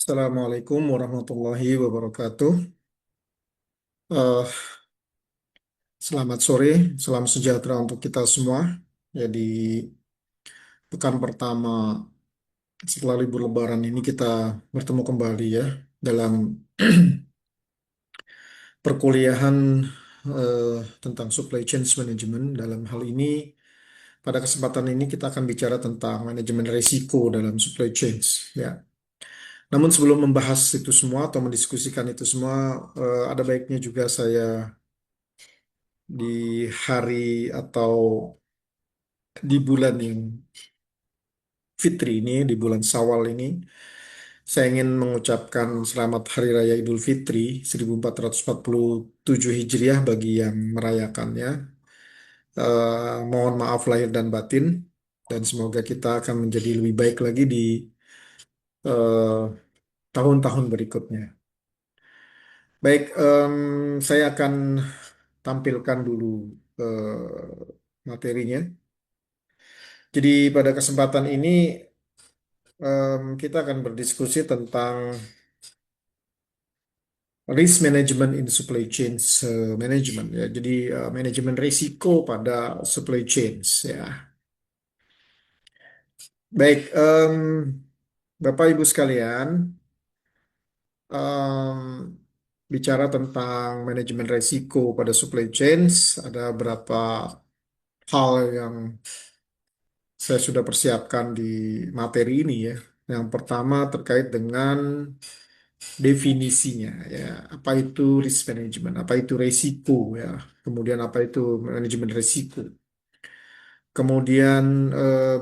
Assalamualaikum warahmatullahi wabarakatuh. Eh, Selamat sore, salam sejahtera untuk kita semua. Jadi pekan pertama setelah libur Lebaran ini kita bertemu kembali ya dalam perkuliahan tentang supply chain management. Dalam hal ini, pada kesempatan ini kita akan bicara tentang manajemen risiko dalam supply chains ya. Namun sebelum membahas itu semua atau mendiskusikan itu semua, ada baiknya juga saya di hari atau di bulan yang Fitri ini, di bulan Syawal ini, saya ingin mengucapkan selamat Hari Raya Idul Fitri 1447 Hijriah bagi yang merayakannya. Mohon maaf lahir dan batin, dan semoga kita akan menjadi lebih baik lagi di eh, tahun-tahun berikutnya. Baik, saya akan tampilkan dulu materinya. Jadi pada kesempatan ini kita akan berdiskusi tentang risk management in supply chains management ya. Jadi manajemen risiko pada supply chains ya. Baik, Bapak Ibu sekalian, em, bicara tentang manajemen risiko pada supply chains, ada beberapa hal yang saya sudah persiapkan di materi ini ya. Yang pertama terkait dengan definisinya ya, apa itu risk management, apa itu resiko ya, kemudian apa itu manajemen resiko, kemudian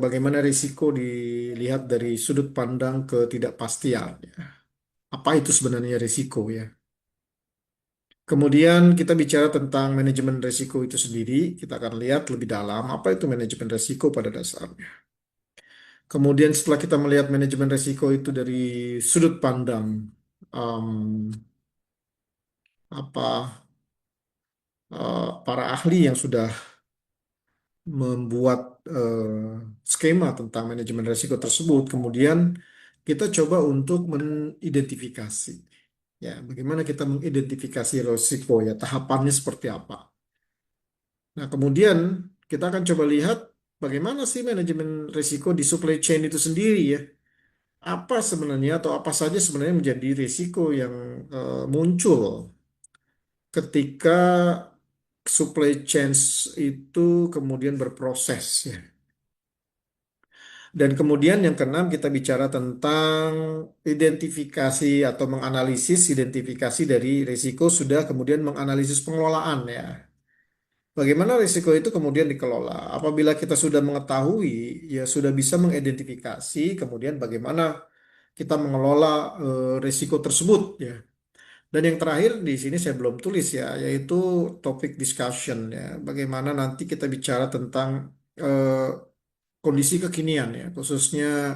bagaimana risiko dilihat dari sudut pandang ketidakpastian ya. Apa itu sebenarnya risiko ya. Kemudian kita bicara tentang manajemen risiko itu sendiri, kita akan lihat lebih dalam apa itu manajemen risiko pada dasarnya. Kemudian setelah kita melihat manajemen risiko itu dari sudut pandang em, apa para ahli yang sudah membuat skema tentang manajemen risiko tersebut, kemudian kita coba untuk mengidentifikasi ya, bagaimana kita mengidentifikasi risiko ya, tahapannya seperti apa. Nah, kemudian kita akan coba lihat bagaimana sih manajemen risiko di supply chain itu sendiri ya. Apa sebenarnya atau apa saja sebenarnya menjadi risiko yang muncul ketika supply chains itu kemudian berproses ya. Dan kemudian yang keenam kita bicara tentang identifikasi atau menganalisis identifikasi dari risiko sudah kemudian menganalisis pengelolaan ya. Bagaimana risiko itu kemudian dikelola? Apabila kita sudah mengetahui, ya sudah bisa mengidentifikasi, kemudian bagaimana kita mengelola risiko tersebut ya. Dan yang terakhir di sini saya belum tulis ya, yaitu topik discussion ya. Bagaimana nanti kita bicara tentang eh, kondisi kekinian ya, khususnya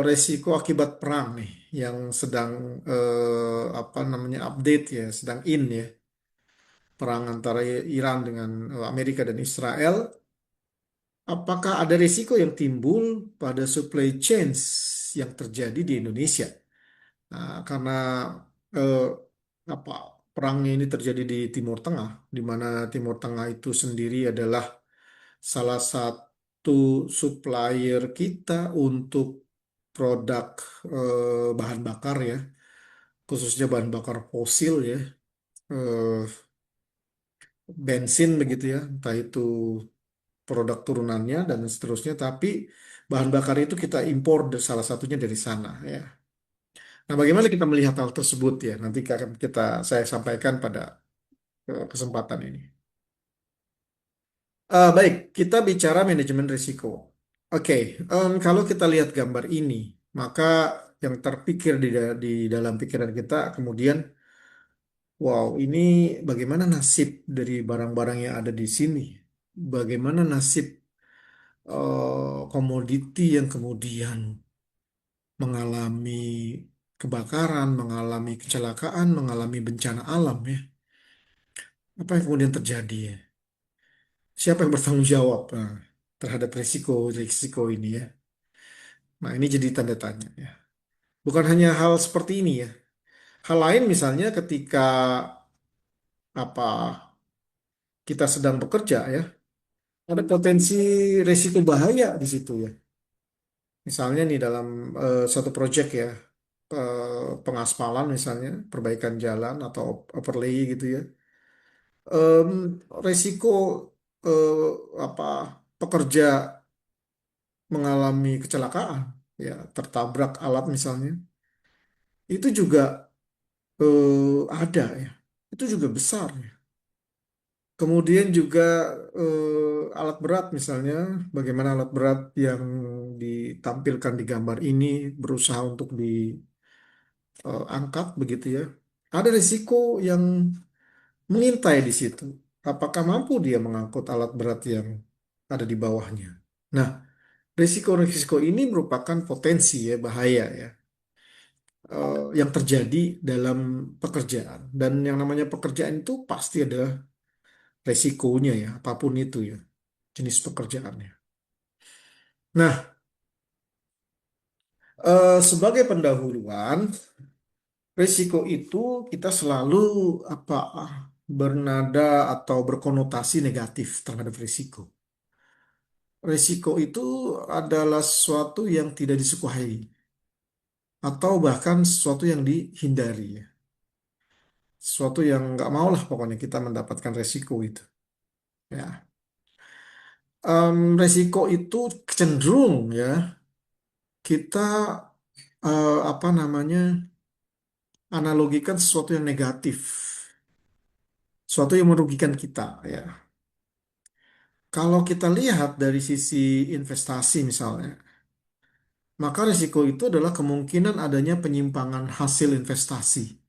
resiko akibat perang nih yang sedang apa namanya update ya, sedang in ya, perang antara Iran dengan Amerika dan Israel. Apakah ada risiko yang timbul pada supply chains yang terjadi di Indonesia? Nah, karena eh, apa perangnya ini terjadi di Timur Tengah, di mana Timur Tengah itu sendiri adalah salah satu supplier kita untuk produk bahan bakar ya, khususnya bahan bakar fosil ya, eh, bensin begitu ya, entah itu produk turunannya dan seterusnya, tapi bahan bakar itu kita impor salah satunya dari sana ya. Nah, bagaimana kita melihat hal tersebut ya? Nanti akan saya sampaikan pada kesempatan ini. Baik, kita bicara manajemen risiko. Oke, kalau kita lihat gambar ini, maka yang terpikir di dalam pikiran kita kemudian, wow, ini bagaimana nasib dari barang-barang yang ada di sini? Bagaimana nasib komoditi yang kemudian mengalami kebakaran, mengalami kecelakaan, mengalami bencana alam ya? Apa yang kemudian terjadi ya? Siapa yang bertanggung jawab terhadap risiko-risiko ini ya? Nah, ini jadi tanda tanya ya. Bukan hanya hal seperti ini ya. Hal lain misalnya ketika apa kita sedang bekerja ya, ada potensi resiko bahaya di situ ya. Misalnya nih dalam satu proyek ya, pengaspalan misalnya, perbaikan jalan atau overlay gitu ya. Resiko eh, apa pekerja mengalami kecelakaan ya, tertabrak alat misalnya, itu juga ada ya. Itu juga besar ya. Kemudian juga alat berat misalnya, bagaimana alat berat yang ditampilkan di gambar ini berusaha untuk diangkat begitu ya. Ada risiko yang mengintai di situ. Apakah mampu dia mengangkut alat berat yang ada di bawahnya? Nah, risiko-risiko ini merupakan potensi ya, bahaya ya, yang terjadi dalam pekerjaan. Dan yang namanya pekerjaan itu pasti ada resikonya ya, apapun itu ya, jenis pekerjaannya. Nah, sebagai pendahuluan, risiko itu kita selalu apa bernada atau berkonotasi negatif terhadap risiko. Risiko itu adalah sesuatu yang tidak disukai atau bahkan sesuatu yang dihindari ya. Sesuatu yang nggak mau lah pokoknya kita mendapatkan resiko itu. Ya, resiko itu cenderung ya kita apa namanya analogikan sesuatu yang negatif, sesuatu yang merugikan kita ya. Kalau kita lihat dari sisi investasi misalnya, maka risiko itu adalah kemungkinan adanya penyimpangan hasil investasi,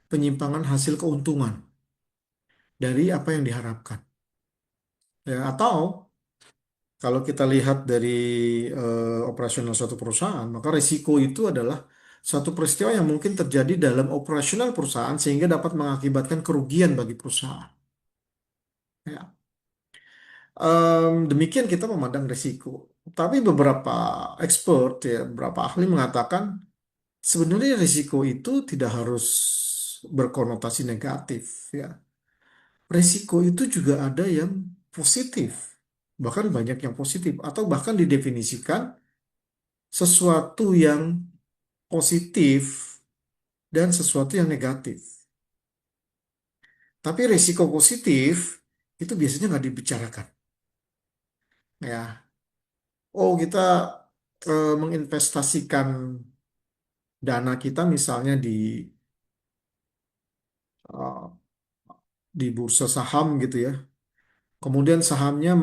penyimpangan hasil keuntungan dari apa yang diharapkan. Ya, atau kalau kita lihat dari operasional suatu perusahaan, maka risiko itu adalah suatu peristiwa yang mungkin terjadi dalam operasional perusahaan sehingga dapat mengakibatkan kerugian bagi perusahaan. Ya. Demikian kita memandang risiko. Tapi beberapa expert ya, beberapa ahli mengatakan sebenarnya risiko itu tidak harus berkonotasi negatif ya. Risiko itu juga ada yang positif. Bahkan banyak yang positif atau bahkan didefinisikan sesuatu yang positif dan sesuatu yang negatif. Tapi risiko positif itu biasanya nggak dibicarakan. Ya, oh kita menginvestasikan dana kita misalnya eh, di bursa saham gitu ya. Kemudian sahamnya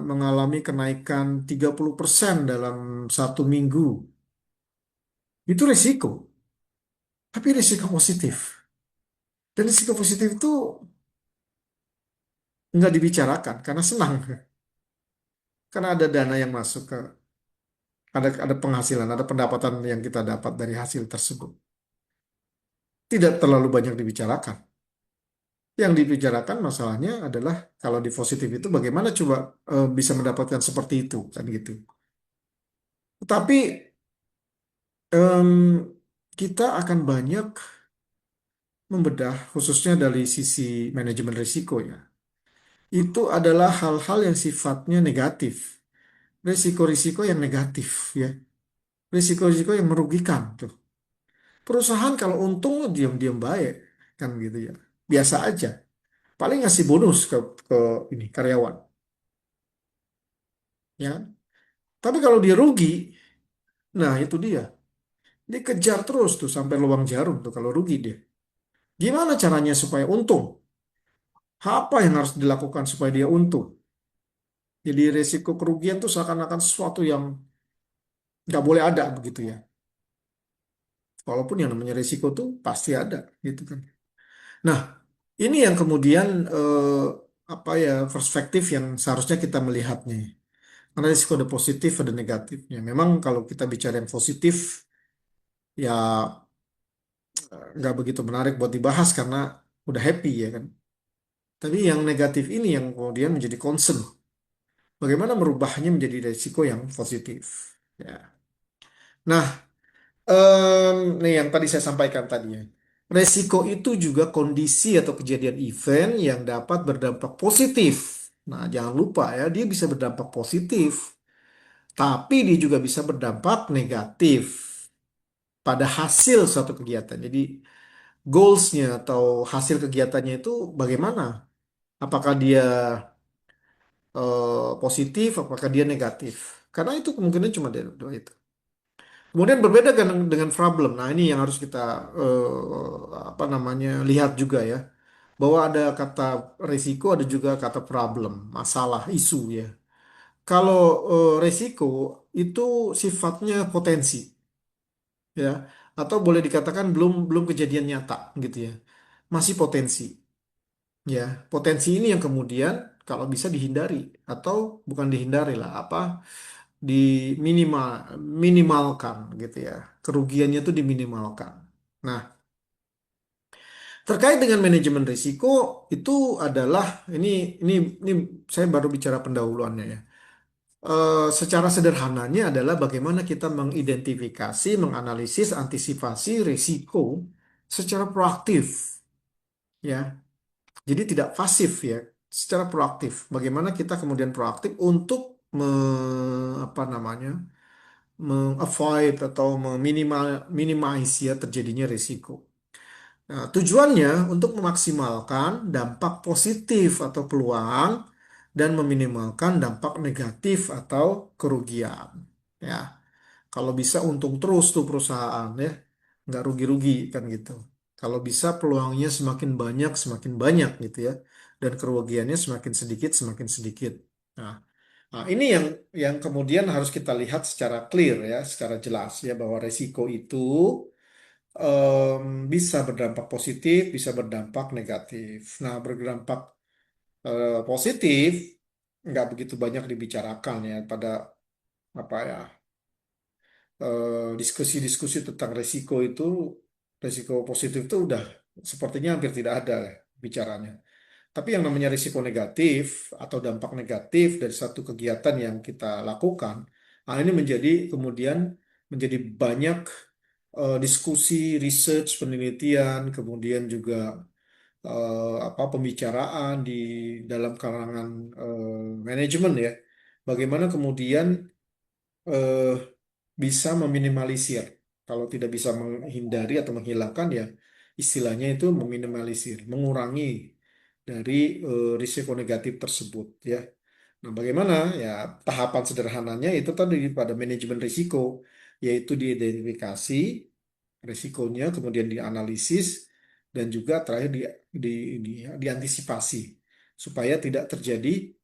mengalami kenaikan 30% dalam satu minggu. Itu risiko, tapi risiko positif. Dan risiko positif itu nggak dibicarakan karena senang. Karena ada dana yang masuk ke, ada penghasilan, ada pendapatan yang kita dapat dari hasil tersebut. Tidak terlalu banyak dibicarakan. Yang dibicarakan masalahnya adalah kalau di positif itu bagaimana coba bisa mendapatkan seperti itu kan gitu. Tapi em, kita akan banyak membedah khususnya dari sisi manajemen risiko ya. Itu adalah hal-hal yang sifatnya negatif. Risiko-risiko yang negatif ya. Risiko-risiko yang merugikan tuh. Perusahaan kalau untung diam-diam baik kan gitu ya. Biasa aja. Paling ngasih bonus ke ini karyawan ya kan? Tapi kalau dia rugi, nah itu dia. Dikejar terus tuh sampai lubang jarum tuh kalau rugi dia. Gimana caranya supaya untung? Apa yang harus dilakukan supaya dia untung? Jadi resiko kerugian tuh seakan-akan sesuatu yang nggak boleh ada begitu ya. Walaupun yang namanya resiko tuh pasti ada gitu kan. Nah, ini yang kemudian apa ya perspektif yang seharusnya kita melihatnya. Karena risiko ada positif ada negatifnya. Memang kalau kita bicara yang positif ya nggak begitu menarik buat dibahas karena udah happy ya kan. Tapi yang negatif ini yang kemudian menjadi concern. Bagaimana merubahnya menjadi risiko yang positif. Ya. Nah, Nih yang tadi saya sampaikan tadinya. Resiko itu juga kondisi atau kejadian event yang dapat berdampak positif. Nah, jangan lupa ya, dia bisa berdampak positif, tapi dia juga bisa berdampak negatif pada hasil suatu kegiatan. Jadi, goalsnya atau hasil kegiatannya itu bagaimana? Apakah dia positif, apakah dia negatif? Karena itu kemungkinan cuma dua itu. Kemudian berbeda dengan problem. Nah, ini yang harus kita apa namanya lihat juga ya, bahwa ada kata risiko, ada juga kata problem, masalah, isu ya. Kalau resiko itu sifatnya potensi ya, atau boleh dikatakan belum belum kejadian nyata gitu ya, masih potensi ya. Potensi ini yang kemudian kalau bisa dihindari atau bukan dihindari lah, apa di minimal minimalkan gitu ya. Kerugiannya itu diminimalkan. Nah, terkait dengan manajemen risiko itu adalah ini saya baru bicara pendahuluannya ya. Secara sederhananya adalah bagaimana kita mengidentifikasi, menganalisis, antisipasi risiko secara proaktif ya. Jadi tidak pasif ya, secara proaktif. Bagaimana kita kemudian proaktif untuk apa namanya? Meng-avoid atau minimize ya terjadinya risiko. Nah, tujuannya untuk memaksimalkan dampak positif atau peluang dan meminimalkan dampak negatif atau kerugian. Ya, kalau bisa untung terus tuh perusahaan ya, nggak rugi-rugi kan gitu. Kalau bisa peluangnya semakin banyak gitu ya, dan kerugiannya semakin sedikit semakin sedikit. Nah, ini yang kemudian harus kita lihat secara clear ya, secara jelas ya bahwa resiko itu bisa berdampak positif, bisa berdampak negatif. Nah, berdampak positif nggak begitu banyak dibicarakan ya pada apa ya diskusi-diskusi tentang resiko positif itu udah sepertinya hampir tidak ada ya bicaranya. Tapi yang namanya risiko negatif atau dampak negatif dari satu kegiatan yang kita lakukan, ini menjadi kemudian menjadi banyak diskusi, research, penelitian, kemudian juga apa pembicaraan di dalam kalangan manajemen ya. Bagaimana kemudian eh, bisa meminimalisir. Kalau tidak bisa menghindari atau menghilangkan ya istilahnya itu meminimalisir, mengurangi dari risiko negatif tersebut ya. Nah, bagaimana ya tahapan sederhananya itu tadi pada manajemen risiko, yaitu diidentifikasi risikonya, kemudian dianalisis dan juga terakhir diantisipasi supaya tidak terjadi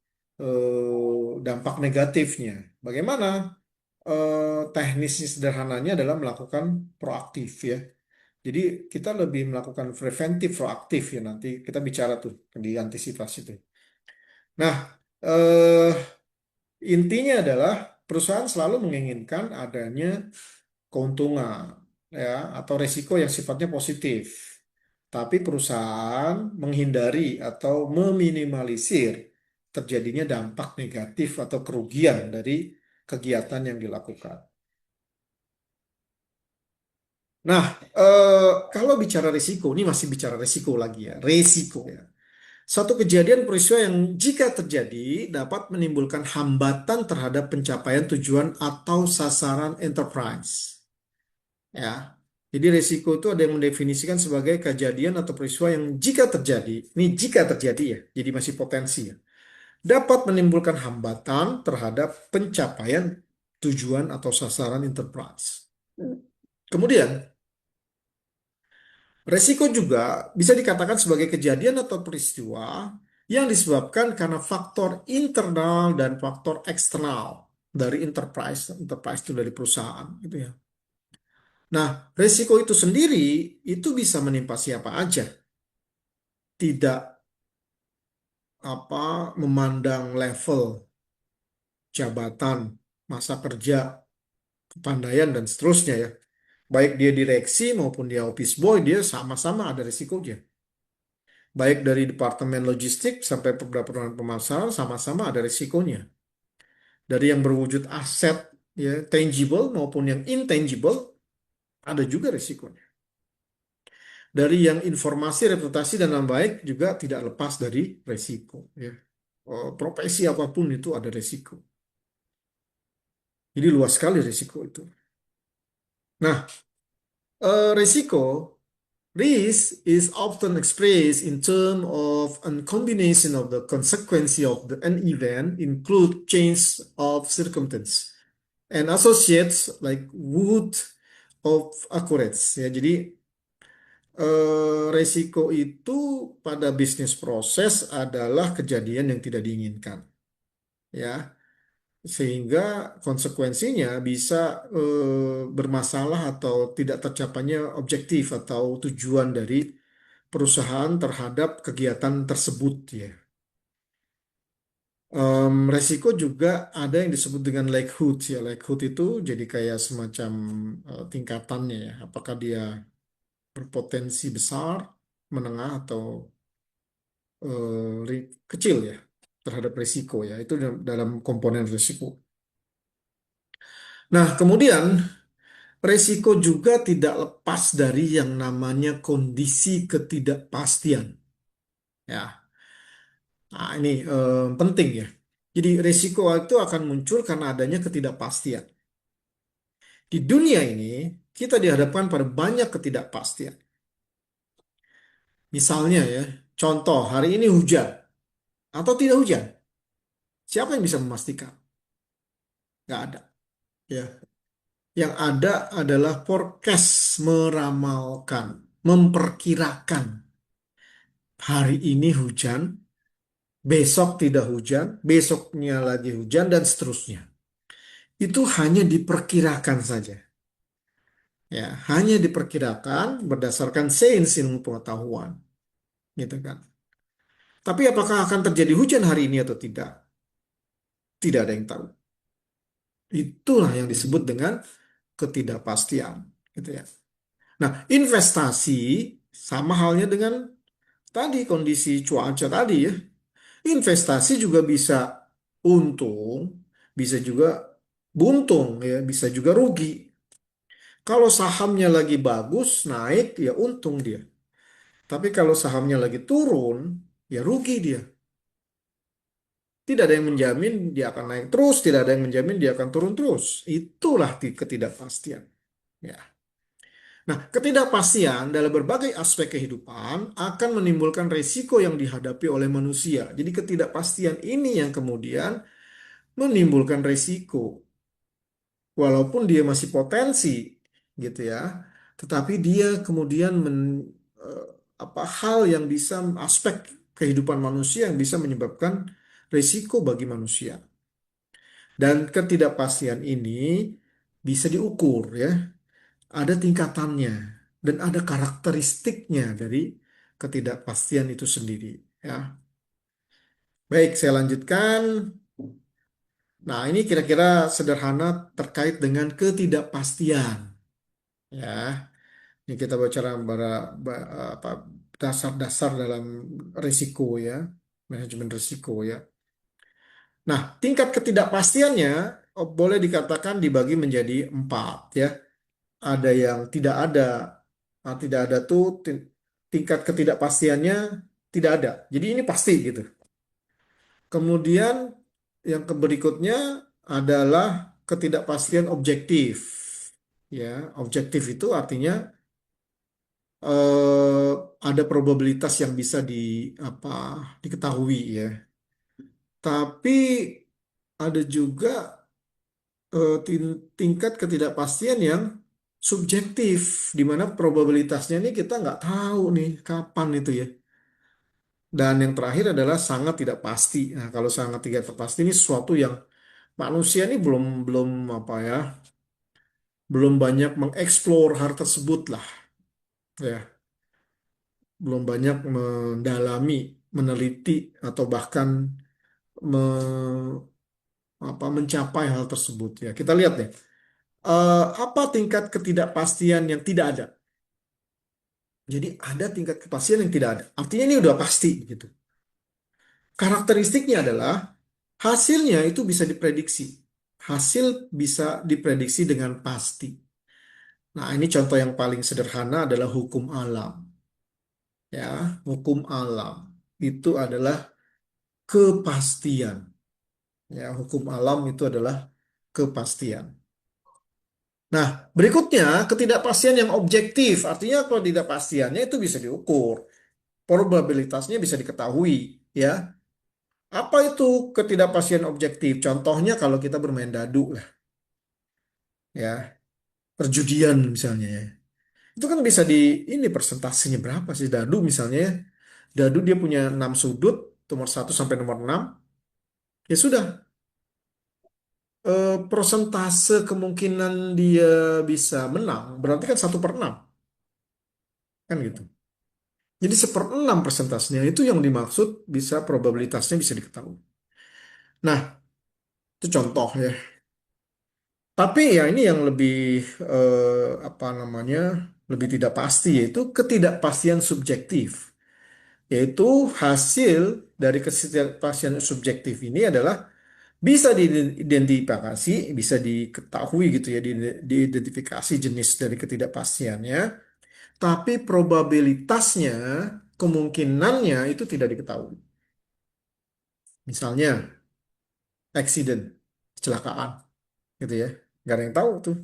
dampak negatifnya. Bagaimana? Teknisnya sederhananya adalah melakukan proaktif ya. Jadi kita lebih melakukan preventif proaktif ya nanti kita bicara tuh di antisipasi tuh. Nah, eh, intinya adalah perusahaan selalu menginginkan adanya keuntungan ya atau resiko yang sifatnya positif. Tapi perusahaan menghindari atau meminimalisir terjadinya dampak negatif atau kerugian dari kegiatan yang dilakukan. Nah, kalau bicara risiko, ini masih bicara risiko lagi ya, resiko ya. Suatu kejadian peristiwa yang jika terjadi dapat menimbulkan hambatan terhadap pencapaian tujuan atau sasaran enterprise. Ya, jadi risiko itu ada yang mendefinisikan sebagai kejadian atau peristiwa yang jika terjadi, ini jika terjadi ya, jadi masih potensi ya, dapat menimbulkan hambatan terhadap pencapaian tujuan atau sasaran enterprise. Kemudian, resiko juga bisa dikatakan sebagai kejadian atau peristiwa yang disebabkan karena faktor internal dan faktor eksternal dari enterprise, enterprise itu dari perusahaan, gitu ya. Nah, resiko itu sendiri itu bisa menimpa siapa aja, tidak apa memandang level jabatan, masa kerja, kepandaian dan seterusnya ya. Baik dia direksi maupun dia office boy, dia sama-sama ada resikonya. Baik dari departemen logistik sampai pendapatan pemasaran sama-sama ada risikonya. Dari yang berwujud aset ya tangible maupun yang intangible Ada juga risikonya. Dari yang informasi, reputasi, dan nama baik juga tidak lepas dari resiko. Ya. Profesi apapun itu ada resiko. Jadi luas sekali resiko itu. Nah, resiko, risk is often expressed in terms of a combination of the consequence of an event include change of circumstance and associates like would of occurrence. Ya, jadi resiko itu pada bisnis proses adalah kejadian yang tidak diinginkan, ya, sehingga konsekuensinya bisa bermasalah atau tidak tercapainya objektif atau tujuan dari perusahaan terhadap kegiatan tersebut, ya. Resiko juga ada yang disebut dengan likelihood, ya. Likelihood itu jadi kayak semacam tingkatannya, ya. Apakah dia berpotensi besar, menengah, atau kecil, ya, terhadap risiko, ya. Itu dalam komponen risiko. Nah, kemudian risiko juga tidak lepas dari yang namanya kondisi ketidakpastian, ya. Nah, ini penting, ya. Jadi risiko itu akan muncul karena adanya ketidakpastian. Di dunia ini kita dihadapkan pada banyak ketidakpastian. Misalnya, ya, contoh hari ini hujan atau tidak hujan. Siapa yang bisa memastikan? Nggak ada. Ya. Yang ada adalah forecast, meramalkan, memperkirakan. Hari ini hujan, besok tidak hujan, besoknya lagi hujan, dan seterusnya. Itu hanya diperkirakan saja. Ya, hanya diperkirakan berdasarkan sains ilmu pengetahuan, gitu kan. Tapi apakah akan terjadi hujan hari ini atau tidak? Tidak ada yang tahu. Itulah yang disebut dengan ketidakpastian, gitu ya. Nah, investasi sama halnya dengan tadi kondisi cuaca tadi, ya. Investasi juga bisa untung, bisa juga buntung, ya, bisa juga rugi. Kalau sahamnya lagi bagus, naik, ya untung dia. Tapi kalau sahamnya lagi turun, ya rugi dia. Tidak ada yang menjamin dia akan naik terus, tidak ada yang menjamin dia akan turun terus. Itulah ketidakpastian. Ya. Nah, ketidakpastian dalam berbagai aspek kehidupan akan menimbulkan resiko yang dihadapi oleh manusia. Jadi ketidakpastian ini yang kemudian menimbulkan resiko. Walaupun dia masih potensi, gitu ya, tetapi dia kemudian eh, hal yang bisa, aspek kehidupan manusia yang bisa menyebabkan resiko bagi manusia. Dan ketidakpastian ini bisa diukur, ya. Ada tingkatannya dan ada karakteristiknya dari ketidakpastian itu sendiri, ya. Baik, saya lanjutkan. Nah, ini kira-kira sederhana terkait dengan ketidakpastian, ya. Ini kita bicara apa, dasar-dasar dalam risiko, ya, manajemen risiko, ya. Nah, tingkat ketidakpastiannya boleh dikatakan dibagi menjadi empat, ya. Ada yang tidak ada. Nah, tidak ada tuh tingkat ketidakpastiannya tidak ada. Jadi ini pasti gitu. Kemudian yang berikutnya adalah ketidakpastian objektif. Ya, objektif itu artinya eh, ada probabilitas yang bisa apa diketahui, ya. Tapi ada juga tingkat ketidakpastian yang subjektif, di mana probabilitasnya ini kita nggak tahu nih kapan itu, ya. Dan yang terakhir adalah sangat tidak pasti. Nah, kalau sangat tidak pasti ini sesuatu yang manusia ini belum belum apa ya, belum banyak mengeksplor hal tersebut lah, ya. Belum banyak mendalami, meneliti, atau bahkan me- mencapai hal tersebut, ya. Kita lihat deh. Apa tingkat ketidakpastian yang tidak ada? Jadi ada tingkat kepastian yang tidak ada. Artinya ini udah pasti gitu. Karakteristiknya adalah hasilnya itu bisa diprediksi. Hasil bisa diprediksi dengan pasti. Nah, ini contoh yang paling sederhana adalah hukum alam. Ya, hukum alam itu adalah kepastian. Ya, hukum alam itu adalah kepastian. Nah, berikutnya ketidakpastian yang objektif. Artinya ketidakpastiannya itu bisa diukur. Probabilitasnya bisa diketahui. Ya, apa itu ketidakpastian objektif? Contohnya kalau kita bermain dadu lah, ya, perjudian misalnya ya. Itu kan bisa ini persentasenya berapa sih dadu misalnya ya. Dadu dia punya 6 sudut, nomor 1 sampai nomor 6. Ya sudah, persentase kemungkinan dia bisa menang berarti kan 1/6 kan gitu. Jadi 1/6 persentasenya itu yang dimaksud bisa probabilitasnya bisa diketahui. Nah, itu contoh ya. Tapi ya ini yang lebih apa namanya lebih tidak pasti yaitu ketidakpastian subjektif. Yaitu hasil dari ketidakpastian subjektif ini adalah bisa diidentifikasi, bisa diketahui gitu ya, diidentifikasi jenis dari ketidakpastiannya, tapi probabilitasnya, kemungkinannya itu tidak diketahui. Misalnya, accident, kecelakaan, gitu ya. Nggak ada yang tahu tuh.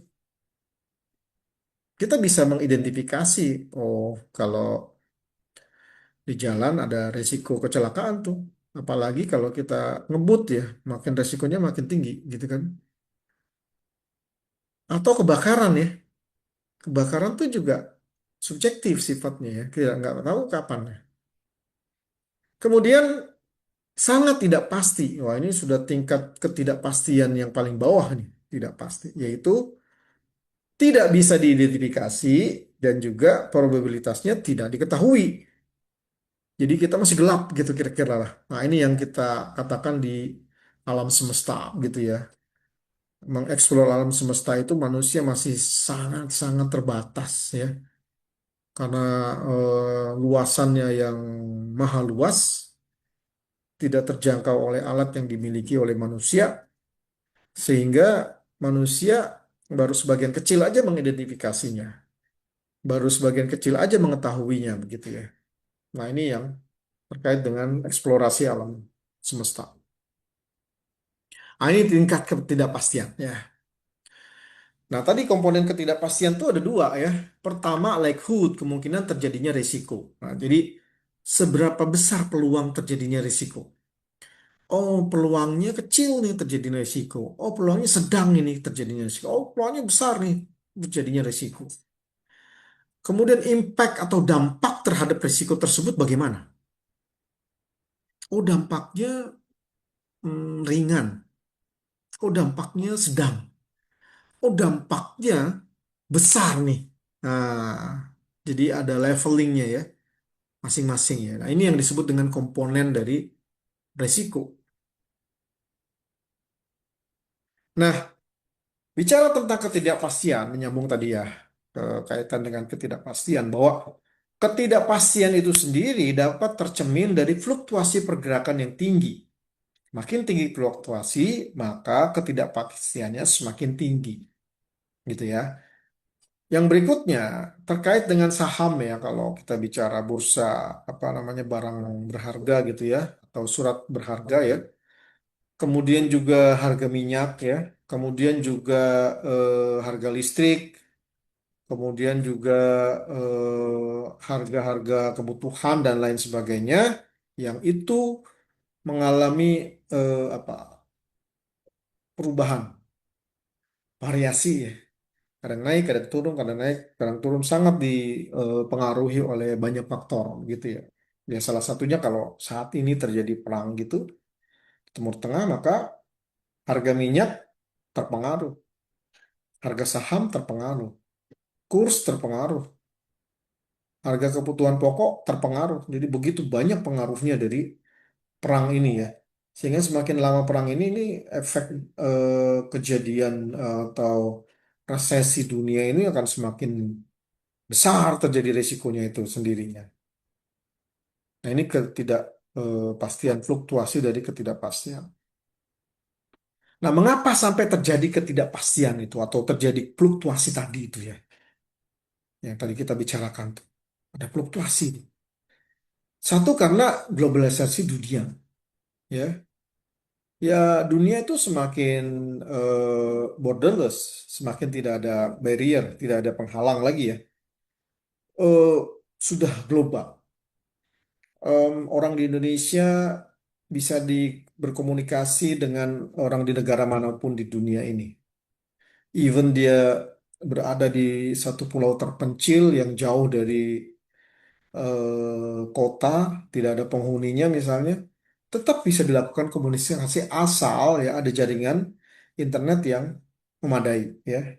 Kita bisa mengidentifikasi, oh kalau di jalan ada resiko kecelakaan tuh. Apalagi kalau kita ngebut ya, makin resikonya makin tinggi, gitu kan. Atau kebakaran ya. Kebakaran tuh juga subjektif sifatnya ya, kita nggak tahu kapan ya. Kemudian sangat tidak pasti, wah ini sudah tingkat ketidakpastian yang paling bawah nih, tidak pasti, yaitu tidak bisa diidentifikasi dan juga probabilitasnya tidak diketahui. Jadi kita masih gelap gitu kira-kira lah. Nah ini yang kita katakan di alam semesta gitu ya. Mengeksplor alam semesta itu manusia masih sangat-sangat terbatas ya. Karena luasannya yang maha luas, tidak terjangkau oleh alat yang dimiliki oleh manusia, sehingga manusia baru sebagian kecil aja mengidentifikasinya, baru sebagian kecil aja mengetahuinya begitu ya. Nah ini yang terkait dengan eksplorasi alam semesta. Nah, ini tingkat ketidakpastian ya. Nah tadi komponen ketidakpastian itu ada dua ya. Pertama likelihood, kemungkinan terjadinya risiko. Nah, jadi seberapa besar peluang terjadinya risiko? Oh, peluangnya kecil nih terjadinya risiko. Oh, peluangnya sedang ini terjadinya risiko. Oh, peluangnya besar nih terjadinya risiko. Kemudian impact atau dampak terhadap risiko tersebut bagaimana? Oh, dampaknya ringan. Oh, dampaknya sedang. Oh, dampaknya besar nih. Nah, jadi ada levelingnya ya, masing-masing ya. Nah, ini yang disebut dengan komponen dari risiko. Nah, bicara tentang ketidakpastian, menyambung tadi ya, kaitan dengan ketidakpastian, bahwa ketidakpastian itu sendiri dapat tercermin dari fluktuasi pergerakan yang tinggi. Makin tinggi fluktuasi, maka ketidakpastiannya semakin tinggi, gitu ya. Yang berikutnya terkait dengan saham ya, kalau kita bicara bursa apa namanya barang berharga gitu ya, atau surat berharga ya. Kemudian juga harga minyak ya, kemudian juga harga listrik, kemudian juga harga-harga kebutuhan dan lain sebagainya yang itu mengalami apa perubahan, variasi ya. Kadang naik, kadang turun, kadang naik, kadang turun sangat dipengaruhi oleh banyak faktor gitu ya. Ya salah satunya kalau saat ini terjadi perang gitu, Timur Tengah, maka harga minyak terpengaruh, harga saham terpengaruh, kurs terpengaruh, harga kebutuhan pokok terpengaruh. Jadi begitu banyak pengaruhnya dari perang ini ya. Sehingga semakin lama perang ini efek kejadian atau resesi dunia ini akan semakin besar terjadi resikonya itu sendirinya. Nah ini ketidakpastian, fluktuasi dari ketidakpastian. Nah mengapa sampai terjadi ketidakpastian itu atau terjadi fluktuasi tadi itu ya? yang tadi kita bicarakan tuh. Ada fluktuasi. Satu karena globalisasi dunia, ya. Ya, dunia itu semakin borderless, semakin tidak ada barrier, tidak ada penghalang lagi ya. Eh, sudah global. Orang di Indonesia bisa berkomunikasi dengan orang di negara manapun di dunia ini. Even dia berada di satu pulau terpencil yang jauh dari kota, tidak ada penghuninya misalnya, tetap bisa dilakukan komunikasi asal ya ada jaringan internet yang memadai ya,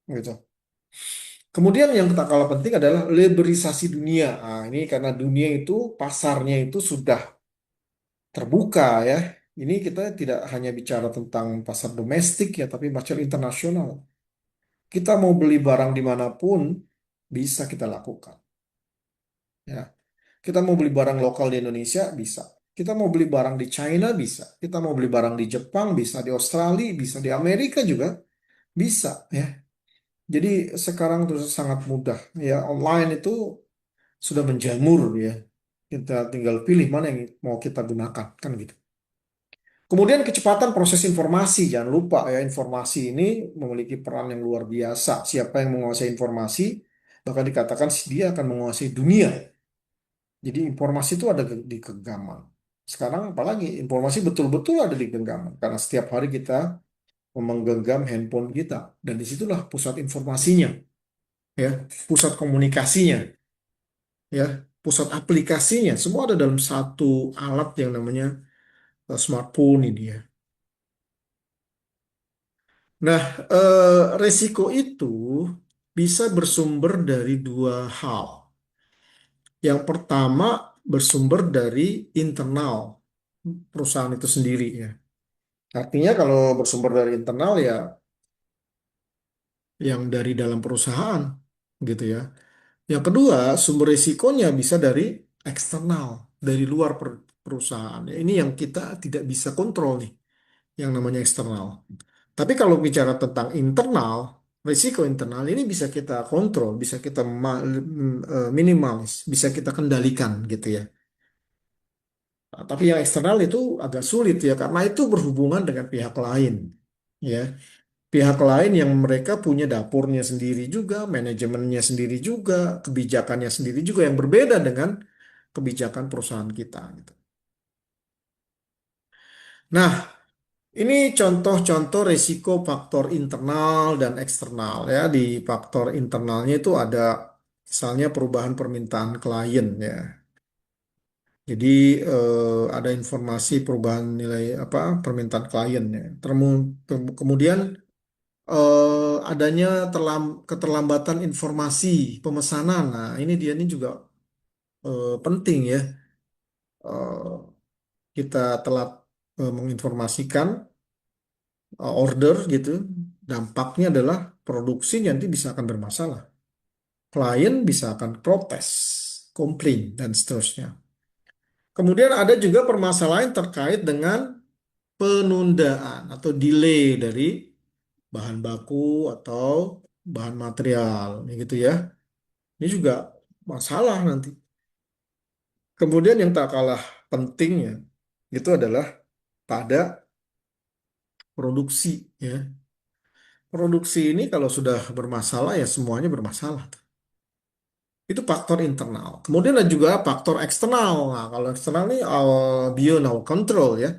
gitu. Kemudian yang tak kalah penting adalah liberalisasi dunia. Nah, ini karena dunia itu pasarnya itu sudah terbuka ya. Ini kita tidak hanya bicara tentang pasar domestik ya, tapi pasar internasional. Kita mau beli barang dimanapun bisa kita lakukan. Ya, kita mau beli barang lokal di Indonesia bisa. Kita mau beli barang di China bisa. Kita mau beli barang di Jepang bisa, di Australia bisa, di Amerika juga bisa ya. Jadi sekarang terus sangat mudah ya, online itu sudah menjamur ya. Kita tinggal pilih mana yang mau kita gunakan kan gitu. Kemudian kecepatan proses informasi, jangan lupa ya informasi ini memiliki peran yang luar biasa. Siapa yang menguasai informasi, bahkan dikatakan dia akan menguasai dunia. Jadi informasi itu ada di genggaman. Sekarang apalagi informasi betul-betul ada di genggaman karena setiap hari kita menggenggam handphone kita dan disitulah pusat informasinya, ya, pusat komunikasinya, ya, pusat aplikasinya. Semua ada dalam satu alat yang namanya smartphone ini ya. Nah, resiko itu bisa bersumber dari dua hal. Yang pertama bersumber dari internal perusahaan itu sendiri ya. Artinya kalau bersumber dari internal ya yang dari dalam perusahaan gitu ya. Yang kedua, sumber risikonya bisa dari eksternal, dari luar perusahaan. Ya, ini yang kita tidak bisa kontrol nih, yang namanya eksternal. Tapi kalau bicara tentang internal, risiko internal ini bisa kita kontrol, bisa kita minimalis, bisa kita kendalikan gitu ya. Nah, tapi yang eksternal itu agak sulit ya, karena itu berhubungan dengan pihak lain. Ya, pihak lain yang mereka punya dapurnya sendiri juga, manajemennya sendiri juga, kebijakannya sendiri juga yang berbeda dengan kebijakan perusahaan kita gitu. Nah, ini contoh-contoh risiko faktor internal dan eksternal ya. Di faktor internalnya itu ada misalnya perubahan permintaan klien ya. Jadi ada informasi perubahan nilai apa permintaan klien ya. Kemudian adanya keterlambatan informasi pemesanan. Nah, ini dia ini juga penting ya. Eh, kita telat menginformasikan order gitu. Dampaknya adalah produksi nanti bisa akan bermasalah. Klien bisa akan protes, komplain, dan seterusnya. Kemudian ada juga permasalahan terkait dengan penundaan atau delay dari bahan baku atau bahan material, gitu ya. Ini juga masalah nanti. Kemudian yang tak kalah pentingnya itu adalah pada produksi ya. Produksi ini kalau sudah bermasalah ya semuanya bermasalah. Itu faktor internal. Kemudian ada juga faktor eksternal. Nah, kalau eksternal ini beyond our control ya.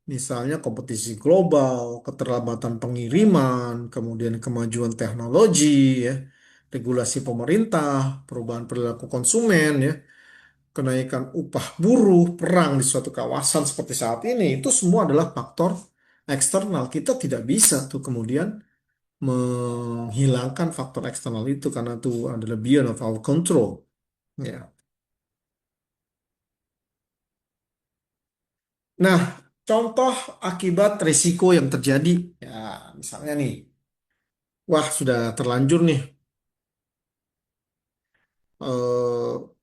Misalnya kompetisi global, keterlambatan pengiriman, kemudian kemajuan teknologi ya, regulasi pemerintah, perubahan perilaku konsumen ya, kenaikan upah buruh, perang di suatu kawasan seperti saat ini, itu semua adalah faktor eksternal. Kita tidak bisa tuh kemudian menghilangkan faktor eksternal itu karena itu adalah beyond of our control. Ya. Nah, contoh akibat risiko yang terjadi, ya misalnya nih, wah sudah terlanjur nih,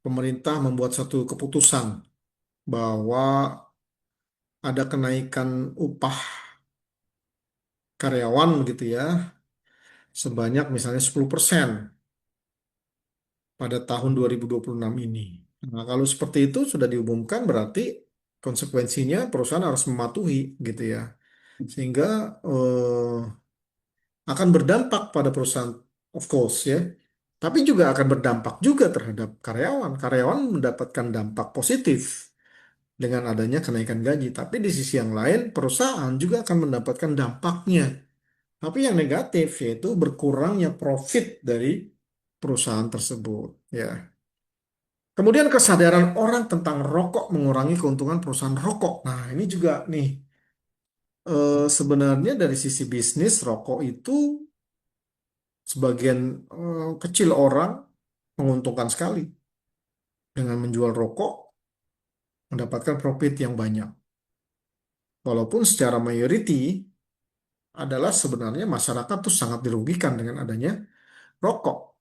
pemerintah membuat satu keputusan bahwa ada kenaikan upah karyawan gitu ya, sebanyak misalnya 10%. pada tahun 2026 ini. Nah, kalau seperti itu sudah diumumkan berarti konsekuensinya perusahaan harus mematuhi gitu ya. Sehingga akan berdampak pada perusahaan, of course ya. Tapi juga akan berdampak juga terhadap karyawan. Karyawan mendapatkan dampak positif dengan adanya kenaikan gaji. Tapi di sisi yang lain, perusahaan juga akan mendapatkan dampaknya. Tapi yang negatif yaitu berkurangnya profit dari perusahaan tersebut. Ya. Kemudian kesadaran orang tentang rokok mengurangi keuntungan perusahaan rokok. Nah, ini juga nih sebenarnya dari sisi bisnis rokok itu sebagian kecil orang menguntungkan sekali dengan menjual rokok mendapatkan profit yang banyak. Walaupun secara mayoriti adalah sebenarnya masyarakat tuh sangat dirugikan dengan adanya rokok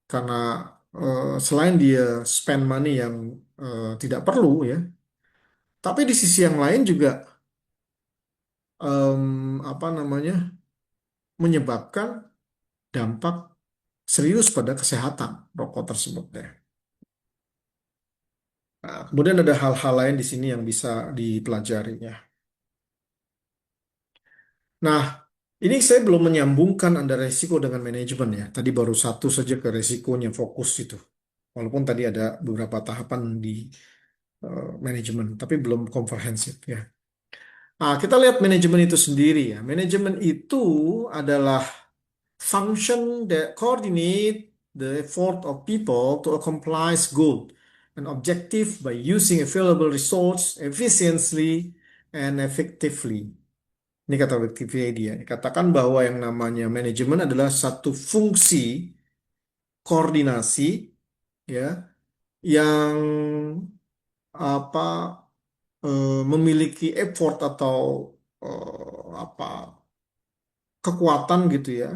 karena selain dia spend money yang tidak perlu ya, tapi di sisi yang lain juga apa namanya menyebabkan dampak serius pada kesehatan rokok tersebut ya. Nah, kemudian ada hal-hal lain di sini yang bisa dipelajari ya. Nah, ini saya belum menyambungkan antara resiko dengan manajemen ya. Tadi baru satu saja ke resikonya fokus itu. Walaupun tadi ada beberapa tahapan di manajemen, tapi belum komprehensif ya. Nah, kita lihat manajemen itu sendiri ya. Manajemen itu adalah function that coordinate the effort of people to accomplish goal and objective by using available resource efficiently and effectively. Ini kata Wikipedia. Katakan bahwa yang namanya manajemen adalah satu fungsi koordinasi ya yang apa memiliki effort atau apa kekuatan gitu ya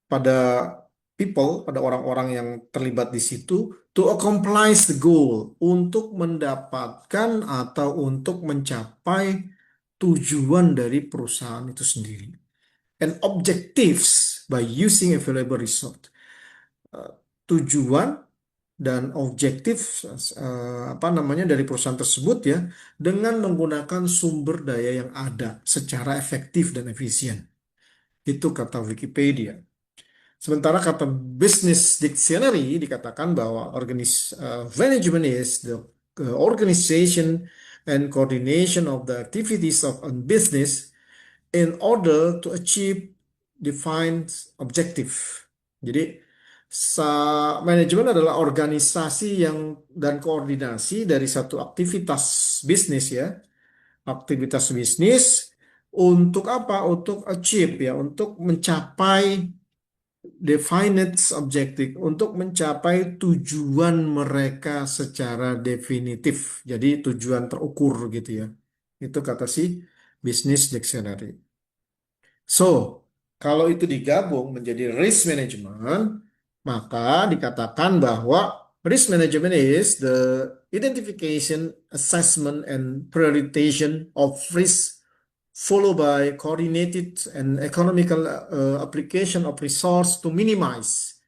pada people, pada orang-orang yang terlibat di situ to accomplish the goal untuk mendapatkan atau untuk mencapai tujuan dari perusahaan itu sendiri. And objectives by using available resource. Eh, Tujuan dan objektif apa namanya dari perusahaan tersebut ya dengan menggunakan sumber daya yang ada secara efektif dan efisien. Itu kata Wikipedia. Sementara kata Business Dictionary dikatakan bahwa management is the organization and coordination of the activities of a business in order to achieve defined objective. Jadi manajemen adalah organisasi yang dan koordinasi dari satu aktivitas bisnis ya, aktivitas bisnis untuk apa? Untuk achieve ya, untuk mencapai definite objective, untuk mencapai tujuan mereka secara definitif. Jadi tujuan terukur gitu ya. Itu kata si Business Dictionary. So, kalau itu digabung menjadi risk management, maka dikatakan bahwa risk management is the identification, assessment, and prioritization of risk followed by coordinated and economical application of resource to minimize,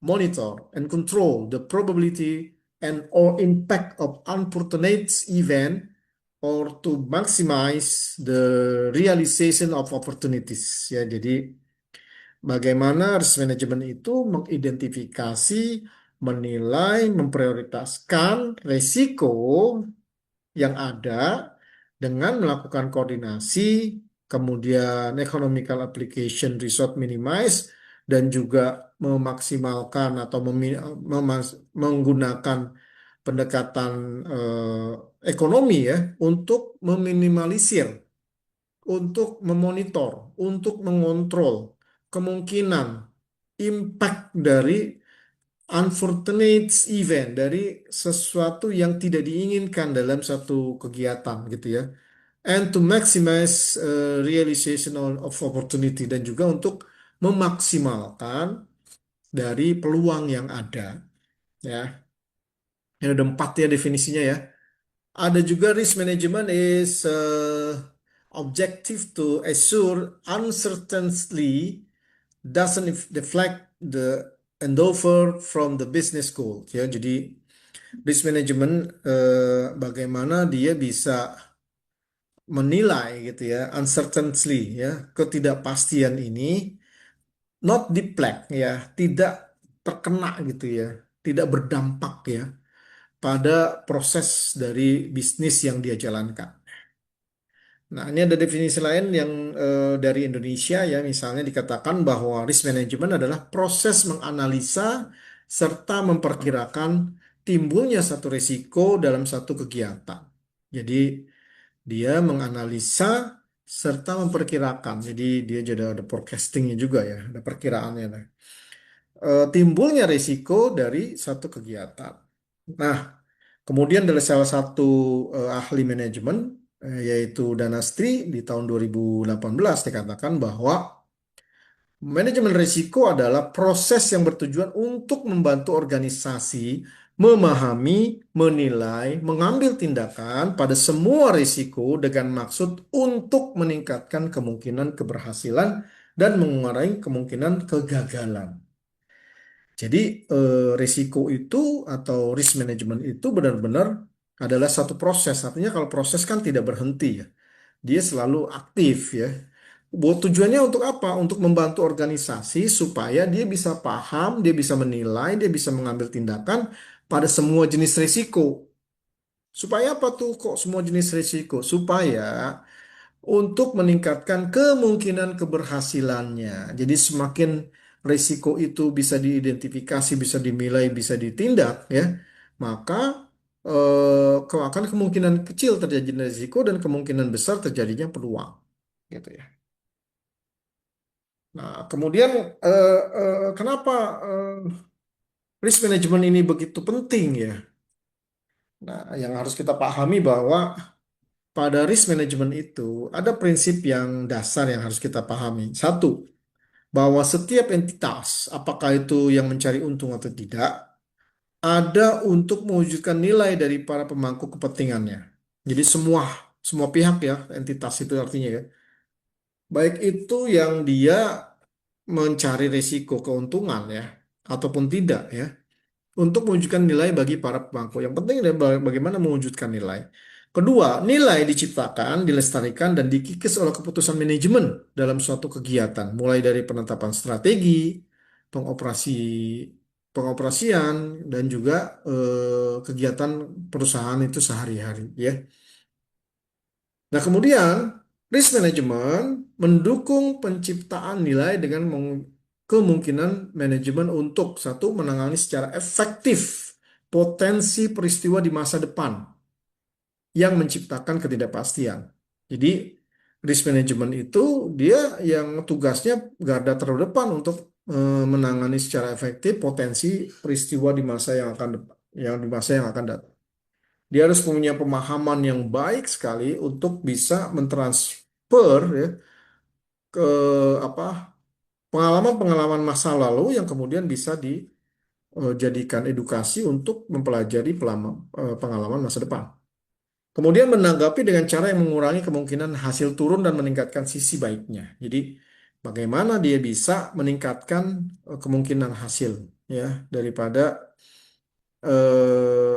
monitor, and control the probability and or impact of unfortunate event or to maximize the realization of opportunities. Ya, jadi bagaimana risk management itu mengidentifikasi, menilai, memprioritaskan resiko yang ada dengan melakukan koordinasi, kemudian economical application result minimize, dan juga memaksimalkan atau menggunakan pendekatan ekonomi ya untuk meminimalisir, untuk memonitor, untuk mengontrol kemungkinan impact dari unfortunate event dari sesuatu yang tidak diinginkan dalam satu kegiatan gitu ya and to maximize realization of opportunity dan juga untuk memaksimalkan dari peluang yang ada ya. Ini ada empat ya definisinya ya. Ada juga risk management is objective to assure uncertainty doesn't deflect the Endeavor from the business school ya. Jadi risk management bagaimana dia bisa menilai gitu ya uncertainty ya ketidakpastian ini not deflect ya tidak terkena gitu ya tidak berdampak ya pada proses dari bisnis yang dia jalankan. Nah, ini ada definisi lain yang dari Indonesia ya, misalnya dikatakan bahwa risk management adalah proses menganalisa serta memperkirakan timbulnya satu risiko dalam satu kegiatan. Jadi, dia menganalisa serta memperkirakan. Jadi, dia juga ada forecastingnya juga ya, ada perkiraannya. Nah, timbulnya risiko dari satu kegiatan. Nah, kemudian dari salah satu ahli manajemen yaitu Danastri di tahun 2018 dikatakan bahwa manajemen risiko adalah proses yang bertujuan untuk membantu organisasi memahami, menilai, mengambil tindakan pada semua risiko dengan maksud untuk meningkatkan kemungkinan keberhasilan dan mengurangi kemungkinan kegagalan. Jadi risiko itu atau risk management itu benar-benar adalah satu proses. Artinya kalau proses kan tidak berhenti ya. Dia selalu aktif ya. Buat tujuannya untuk apa? Untuk membantu organisasi supaya dia bisa paham, dia bisa menilai, dia bisa mengambil tindakan pada semua jenis risiko. Supaya apa tuh kok semua jenis risiko? Supaya untuk meningkatkan kemungkinan keberhasilannya. Jadi semakin risiko itu bisa diidentifikasi, bisa dinilai, bisa ditindak ya, maka akan kemungkinan kecil terjadinya risiko dan kemungkinan besar terjadinya peluang gitu ya. Nah, kemudian kenapa risk management ini begitu penting ya? Nah, yang harus kita pahami bahwa pada risk management itu ada prinsip yang dasar yang harus kita pahami. Satu, bahwa setiap entitas, apakah itu yang mencari untung atau tidak, ada untuk mewujudkan nilai dari para pemangku kepentingannya. Jadi semua pihak ya, entitas itu artinya ya. Baik itu yang dia mencari risiko keuntungan ya, ataupun tidak ya, untuk mewujudkan nilai bagi para pemangku. Yang penting adalah bagaimana mewujudkan nilai. Kedua, nilai diciptakan, dilestarikan, dan dikikis oleh keputusan manajemen dalam suatu kegiatan, mulai dari penetapan strategi, pengoperasi, pengoperasian, dan juga kegiatan perusahaan itu sehari-hari, ya. Nah, kemudian risk management mendukung penciptaan nilai dengan kemungkinan manajemen untuk satu menangani secara efektif potensi peristiwa di masa depan yang menciptakan ketidakpastian. Jadi risk management itu dia yang tugasnya garda terdepan untuk menangani secara efektif potensi peristiwa di masa yang akan di masa yang akan datang. Dia harus punya pemahaman yang baik sekali untuk bisa mentransfer ya ke apa pengalaman-pengalaman masa lalu yang kemudian bisa dijadikan edukasi untuk mempelajari pengalaman masa depan. Kemudian menanggapi dengan cara yang mengurangi kemungkinan hasil turun dan meningkatkan sisi baiknya. Jadi bagaimana dia bisa meningkatkan kemungkinan hasil ya daripada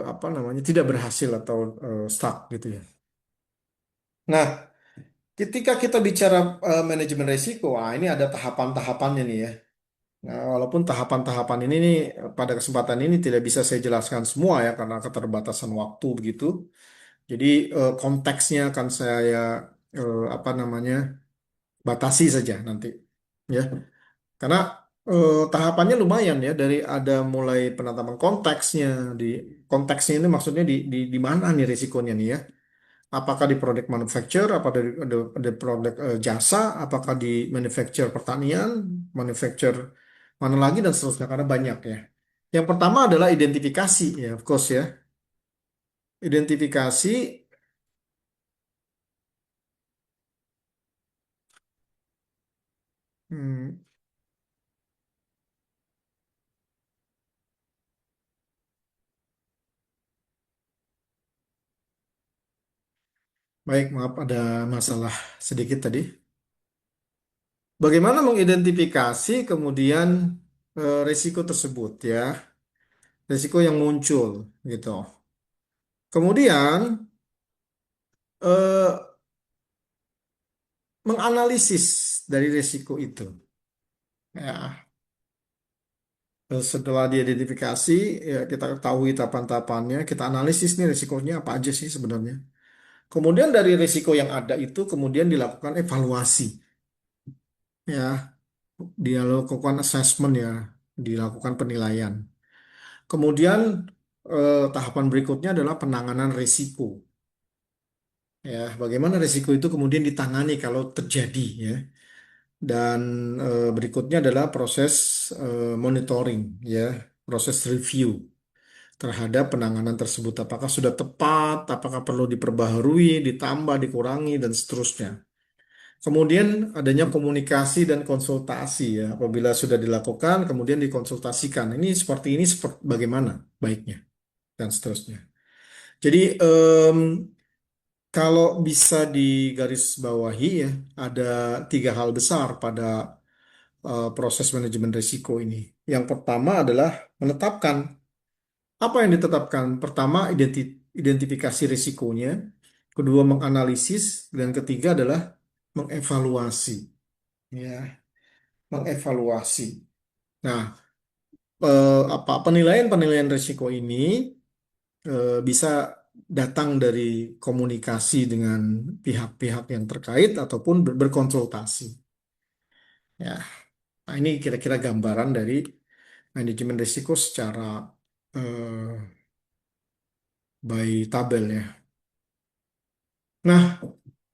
apa namanya tidak berhasil atau stuck gitu ya. Nah, ketika kita bicara manajemen risiko, ini ada tahapan-tahapannya nih ya. Nah, walaupun tahapan-tahapan ini nih pada kesempatan ini tidak bisa saya jelaskan semua ya karena keterbatasan waktu begitu. Jadi konteksnya akan saya apa namanya batasi saja nanti ya. Karena tahapannya lumayan ya dari ada mulai penetapan konteksnya di konteksnya ini maksudnya di mana nih risikonya nih ya. Apakah di produk manufacture, apa di produk jasa, apakah di manufacture pertanian, manufacture mana lagi dan seterusnya karena banyak ya. Yang pertama adalah identifikasi ya, of course ya. Identifikasi, hmm, baik maaf ada masalah sedikit tadi. Bagaimana mengidentifikasi kemudian resiko tersebut ya, resiko yang muncul gitu. Kemudian eh, menganalisis dari resiko itu. Ya, setelah diidentifikasi, ya kita ketahui tahapan-tahapannya, kita analisis nih resikonya apa aja sih sebenarnya. Kemudian dari risiko yang ada itu kemudian dilakukan evaluasi, ya, dia lakukan assessment ya, dilakukan penilaian. Kemudian tahapan berikutnya adalah penanganan risiko, ya, bagaimana risiko itu kemudian ditangani kalau terjadi, ya. Dan berikutnya adalah proses monitoring, ya, proses review terhadap penanganan tersebut. Apakah sudah tepat, apakah perlu diperbaharui, ditambah, dikurangi, dan seterusnya. Kemudian adanya komunikasi dan konsultasi ya. Apabila sudah dilakukan, kemudian dikonsultasikan. Ini seperti bagaimana baiknya dan seterusnya. Jadi kalau bisa digarisbawahi ya, ada tiga hal besar pada proses manajemen risiko ini. Yang pertama adalah menetapkan apa yang ditetapkan. Pertama, identifikasi risikonya. Kedua, menganalisis. Dan ketiga adalah mengevaluasi. Ya, mengevaluasi. Nah, apa penilaian-penilaian risiko ini bisa datang dari komunikasi dengan pihak-pihak yang terkait ataupun berkonsultasi. Ya, nah ini kira-kira gambaran dari manajemen risiko secara eh, by tabel ya. Nah,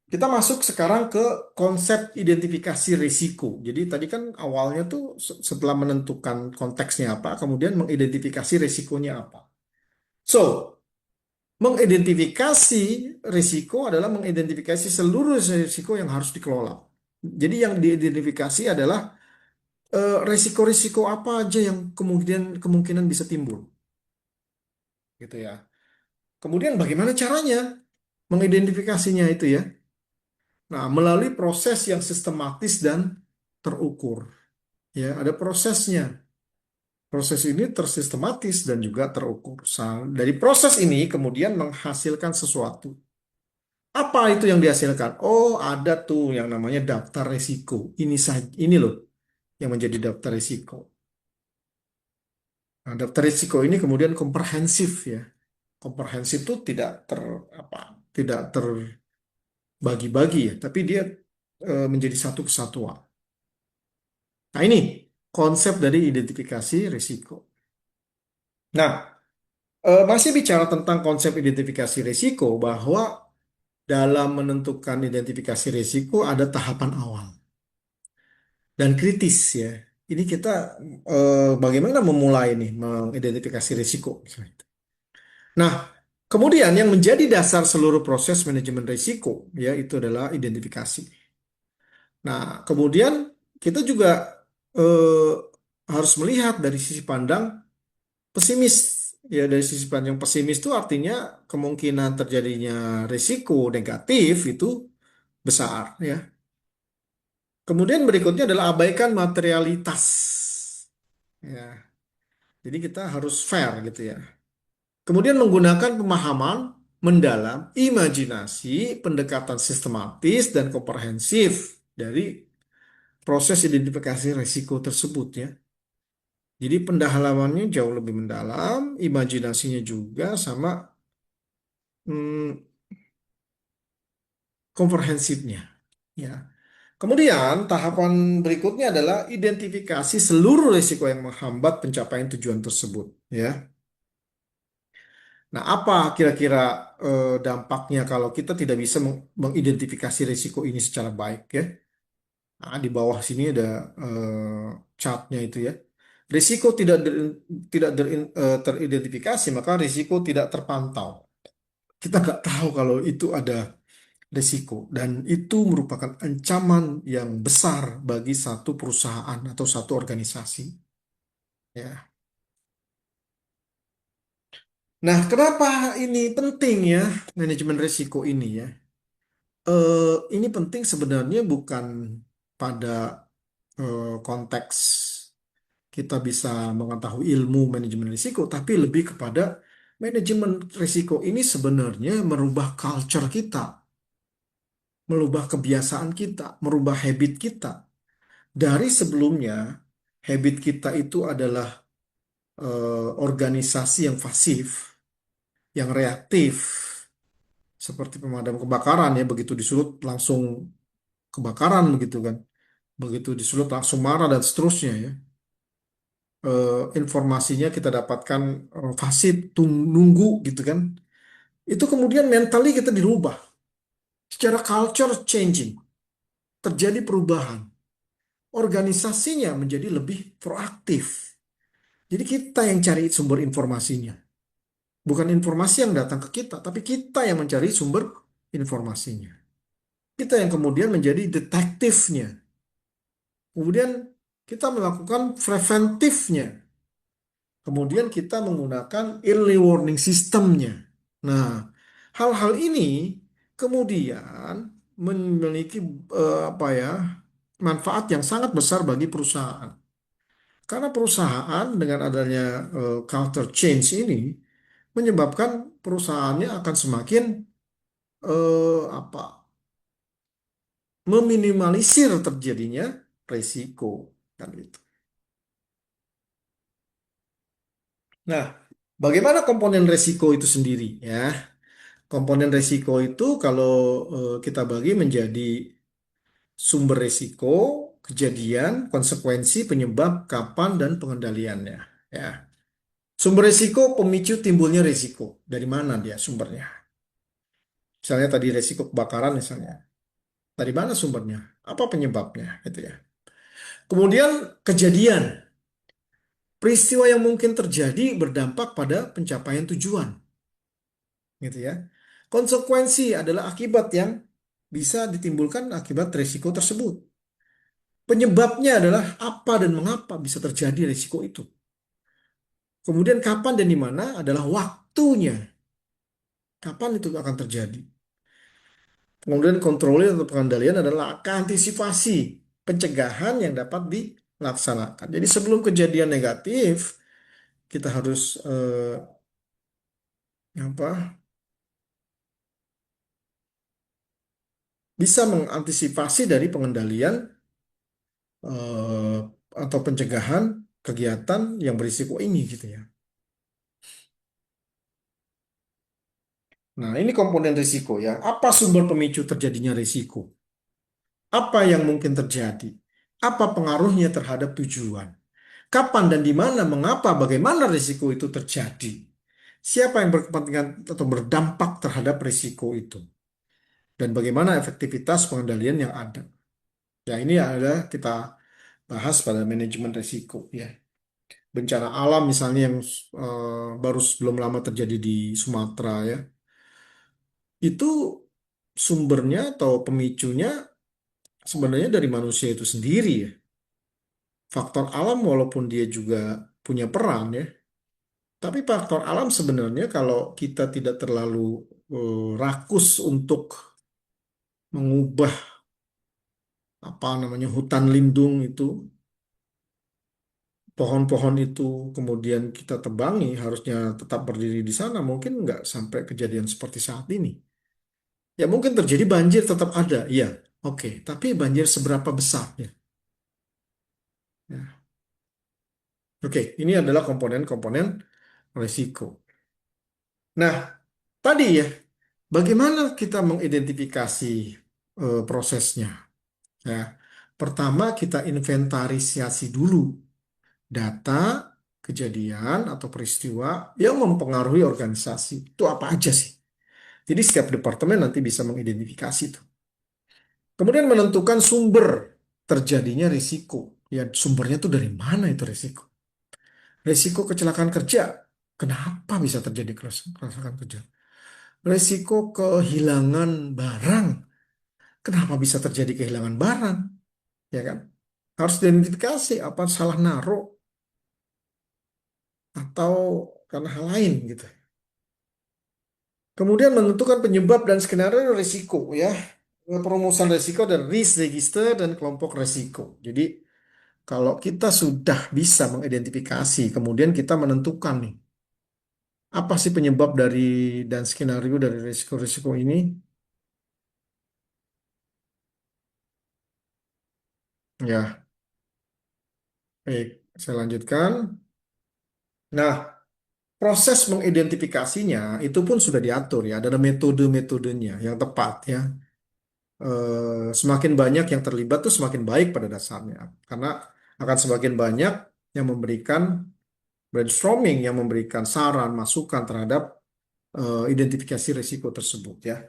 kita masuk sekarang ke konsep identifikasi risiko. Jadi tadi kan awalnya tuh setelah menentukan konteksnya apa, kemudian mengidentifikasi risikonya apa. So, mengidentifikasi risiko adalah mengidentifikasi seluruh risiko yang harus dikelola. Jadi yang diidentifikasi adalah risiko-risiko apa aja yang kemungkinan kemungkinan bisa timbul, gitu ya. Kemudian bagaimana caranya mengidentifikasinya itu ya? Nah, melalui proses yang sistematis dan terukur. Ya, ada prosesnya. Proses ini tersistematis dan juga terukur. Dari proses ini kemudian menghasilkan sesuatu. Apa itu yang dihasilkan? Oh, ada tuh yang namanya daftar risiko. Ini saja, ini loh yang menjadi daftar risiko. Nah, daftar risiko ini kemudian komprehensif ya. Komprehensif itu tidak apa? Tidak terbagi-bagi ya, tapi dia menjadi satu kesatuan. Nah, ini konsep dari identifikasi risiko. Nah, masih bicara tentang konsep identifikasi risiko bahwa dalam menentukan identifikasi risiko ada tahapan awal dan kritis ya. Ini kita bagaimana memulai nih mengidentifikasi risiko misalnya. Nah, kemudian yang menjadi dasar seluruh proses manajemen risiko ya itu adalah identifikasi. Nah, kemudian kita juga eh, harus melihat dari sisi pandang pesimis. Ya, dari sisi pandang pesimis itu artinya kemungkinan terjadinya risiko negatif itu besar ya. Kemudian berikutnya adalah abaikan materialitas. Ya, jadi kita harus fair gitu ya. Kemudian menggunakan pemahaman mendalam, imajinasi, pendekatan sistematis dan komprehensif dari proses identifikasi risiko tersebut ya. Jadi pendalamannya jauh lebih mendalam, imajinasinya juga sama hmm, komprehensifnya ya. Kemudian tahapan berikutnya adalah identifikasi seluruh risiko yang menghambat pencapaian tujuan tersebut ya. Nah, apa kira-kira dampaknya kalau kita tidak bisa mengidentifikasi risiko ini secara baik ya? Nah, di bawah sini ada chartnya itu ya. Risiko tidak teridentifikasi, maka risiko tidak terpantau. Kita nggak tahu kalau itu ada risiko dan itu merupakan ancaman yang besar bagi satu perusahaan atau satu organisasi. Ya. Nah, kenapa ini penting ya manajemen risiko ini ya? Ini penting sebenarnya bukan pada konteks kita bisa mengetahui ilmu manajemen risiko, tapi lebih kepada manajemen risiko ini sebenarnya merubah culture kita, merubah kebiasaan kita, merubah habit kita. Dari sebelumnya, habit kita itu adalah organisasi yang pasif, yang reaktif, seperti pemadam kebakaran ya, begitu disulut langsung kebakaran begitu kan, begitu disulut langsung marah dan seterusnya ya. Informasinya kita dapatkan pasif, nunggu gitu kan. Itu kemudian mentally kita dirubah, secara culture changing, terjadi perubahan. Organisasinya menjadi lebih proaktif. Jadi kita yang cari sumber informasinya. Bukan informasi yang datang ke kita, tapi kita yang mencari sumber informasinya. Kita yang kemudian menjadi detektifnya. Kemudian kita melakukan preventifnya. Kemudian kita menggunakan early warning systemnya. Nah, hal-hal ini kemudian memiliki apa ya, manfaat yang sangat besar bagi perusahaan. Karena perusahaan dengan adanya culture change ini menyebabkan perusahaannya akan semakin apa, meminimalisir terjadinya resiko kan gitu. Nah, bagaimana komponen resiko itu sendiri ya? Komponen resiko itu kalau kita bagi menjadi sumber resiko, kejadian, konsekuensi, penyebab, kapan, dan pengendaliannya. Ya. Sumber resiko pemicu timbulnya resiko. Dari mana dia sumbernya? Misalnya tadi resiko kebakaran misalnya. Dari mana sumbernya? Apa penyebabnya? Gitu ya. Kemudian kejadian. Peristiwa yang mungkin terjadi berdampak pada pencapaian tujuan. Gitu ya. Konsekuensi adalah akibat yang bisa ditimbulkan akibat resiko tersebut. Penyebabnya adalah apa dan mengapa bisa terjadi resiko itu. Kemudian kapan dan di mana adalah waktunya. Kapan itu akan terjadi. Kemudian kontrol atau pengendalian adalah antisipasi pencegahan yang dapat dilaksanakan. Jadi sebelum kejadian negatif, kita harus apa, bisa mengantisipasi dari pengendalian eh, atau pencegahan kegiatan yang berisiko ini gitu ya. Nah, ini komponen risiko ya. Apa sumber pemicu terjadinya risiko? Apa yang mungkin terjadi? Apa pengaruhnya terhadap tujuan? Kapan dan di mana, mengapa, bagaimana risiko itu terjadi? Siapa yang berkepentingan atau berdampak terhadap risiko itu? Dan bagaimana efektivitas pengendalian yang ada? Ya, ini adalah kita bahas pada manajemen risiko ya. Bencana alam misalnya yang baru belum lama terjadi di Sumatera ya. Itu sumbernya atau pemicunya sebenarnya dari manusia itu sendiri ya. Faktor alam walaupun dia juga punya peran ya, tapi faktor alam sebenarnya kalau kita tidak terlalu rakus untuk mengubah apa namanya hutan lindung itu, pohon-pohon itu kemudian kita tebangi, harusnya tetap berdiri di sana, mungkin nggak sampai kejadian seperti saat ini. Ya mungkin terjadi banjir tetap ada, iya, oke. Tapi banjir seberapa besar ya? Ya. Oke, ini adalah komponen-komponen risiko. Nah, tadi ya, bagaimana kita mengidentifikasi prosesnya? Ya, pertama kita inventarisasi dulu data kejadian atau peristiwa yang mempengaruhi organisasi. Itu apa aja sih? Jadi setiap departemen nanti bisa mengidentifikasi itu. Kemudian menentukan sumber terjadinya risiko. Ya, sumbernya itu dari mana itu risiko? Risiko kecelakaan kerja. Kenapa bisa terjadi kecelakaan kerja? Risiko kehilangan barang. Kenapa bisa terjadi kehilangan barang? Ya kan? Harus diidentifikasi apa salah naruh atau karena hal lain gitu. Kemudian menentukan penyebab dan skenario risiko ya. Perumusan risiko dan risk register dan kelompok risiko. Jadi Kalau kita sudah bisa mengidentifikasi, kemudian kita menentukan nih, apa sih penyebab dari dan skenario dari risiko-risiko ini? Ya, baik, saya lanjutkan. Nah, proses mengidentifikasinya itu pun sudah diatur ya, ada metode-metodenya yang tepat ya. Semakin banyak yang terlibat tuh semakin baik pada dasarnya, karena akan semakin banyak yang memberikan brainstorming, yang memberikan saran, masukan terhadap identifikasi risiko tersebut ya.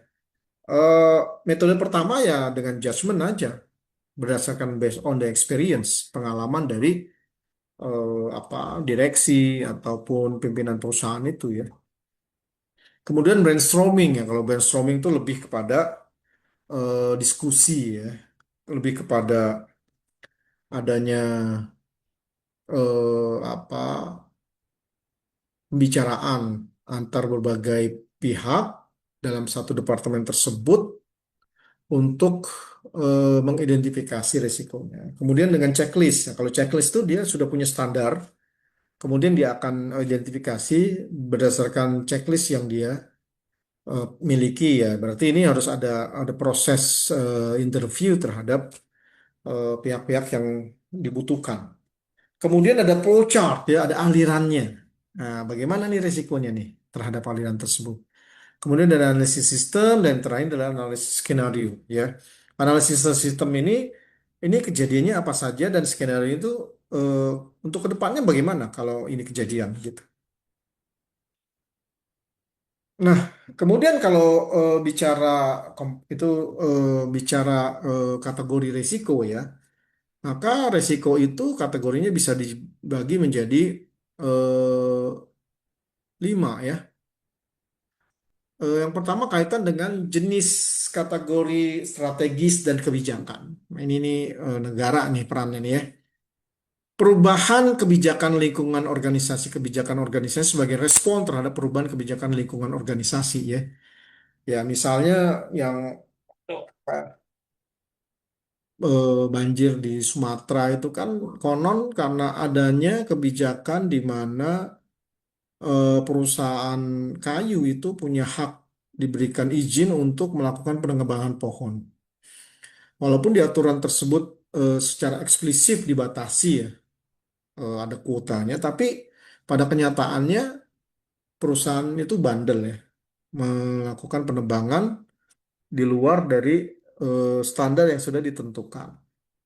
Eh, Metode pertama ya dengan judgment aja, berdasarkan based on the experience, pengalaman dari apa direksi ataupun pimpinan perusahaan itu ya. Kemudian brainstorming ya, kalau brainstorming itu lebih kepada diskusi ya, lebih kepada adanya apa pembicaraan antar berbagai pihak dalam satu departemen tersebut untuk mengidentifikasi risikonya. Kemudian dengan checklist, ya, kalau checklist itu dia sudah punya standar, kemudian dia akan identifikasi berdasarkan checklist yang dia miliki ya. Berarti ini harus ada proses interview terhadap pihak-pihak yang dibutuhkan. Kemudian ada flow chart ya, ada alirannya. Nah, bagaimana nih risikonya nih terhadap aliran tersebut? Kemudian ada analisis sistem dan terakhir adalah analisis skenario ya. Analisis sistem ini kejadiannya apa saja dan skenario itu eh, untuk kedepannya bagaimana kalau ini kejadian gitu. Nah, kemudian kalau bicara itu bicara kategori risiko ya, maka risiko itu kategorinya bisa dibagi menjadi eh, 5 ya. Yang pertama kaitan dengan jenis kategori strategis dan kebijakan. Nah, ini nih negara nih perannya nih ya. Perubahan kebijakan lingkungan organisasi, kebijakan organisasi sebagai respon terhadap perubahan kebijakan lingkungan organisasi ya. Ya misalnya yang banjir di Sumatera itu kan konon karena adanya kebijakan di mana perusahaan kayu itu punya hak diberikan izin untuk melakukan penebangan pohon. Walaupun di aturan tersebut secara eksplisit dibatasi ya, ada kuotanya, tapi pada kenyataannya perusahaan itu bandel ya, melakukan penebangan di luar dari standar yang sudah ditentukan.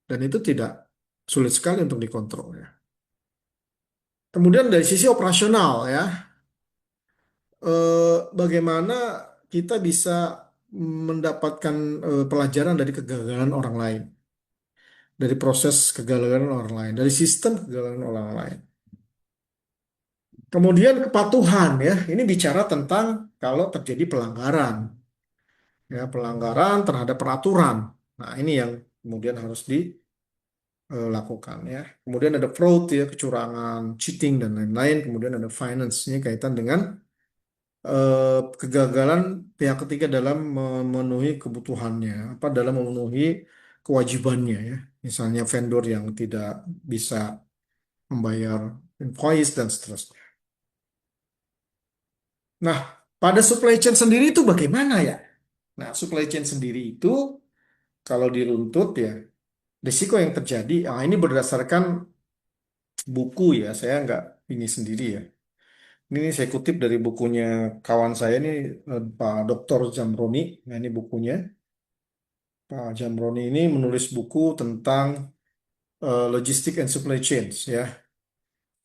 Dan itu tidak sulit sekali untuk dikontrol ya. Kemudian dari sisi operasional ya, bagaimana kita bisa mendapatkan pelajaran dari kegagalan orang lain, dari proses kegagalan orang lain, dari sistem kegagalan orang lain. Kemudian kepatuhan ya, ini bicara tentang kalau terjadi pelanggaran, ya pelanggaran terhadap peraturan. Nah ini yang kemudian harus dilakukan ya. Kemudian ada fraud ya, kecurangan, cheating dan lain-lain. Kemudian ada finance, ini kaitan dengan kegagalan pihak ketiga dalam memenuhi kebutuhannya, apa dalam memenuhi kewajibannya ya. Misalnya vendor yang tidak bisa membayar invoice dan seterusnya. Nah, pada supply chain sendiri itu bagaimana ya? Nah, supply chain sendiri itu kalau diruntut ya, risiko yang terjadi, ini berdasarkan buku ya, saya nggak ini sendiri ya. Ini saya kutip dari bukunya kawan saya ini, Pak Dr. Jamroni. Nah, ini bukunya. Pak Jamroni ini menulis buku tentang logistik and supply chains ya.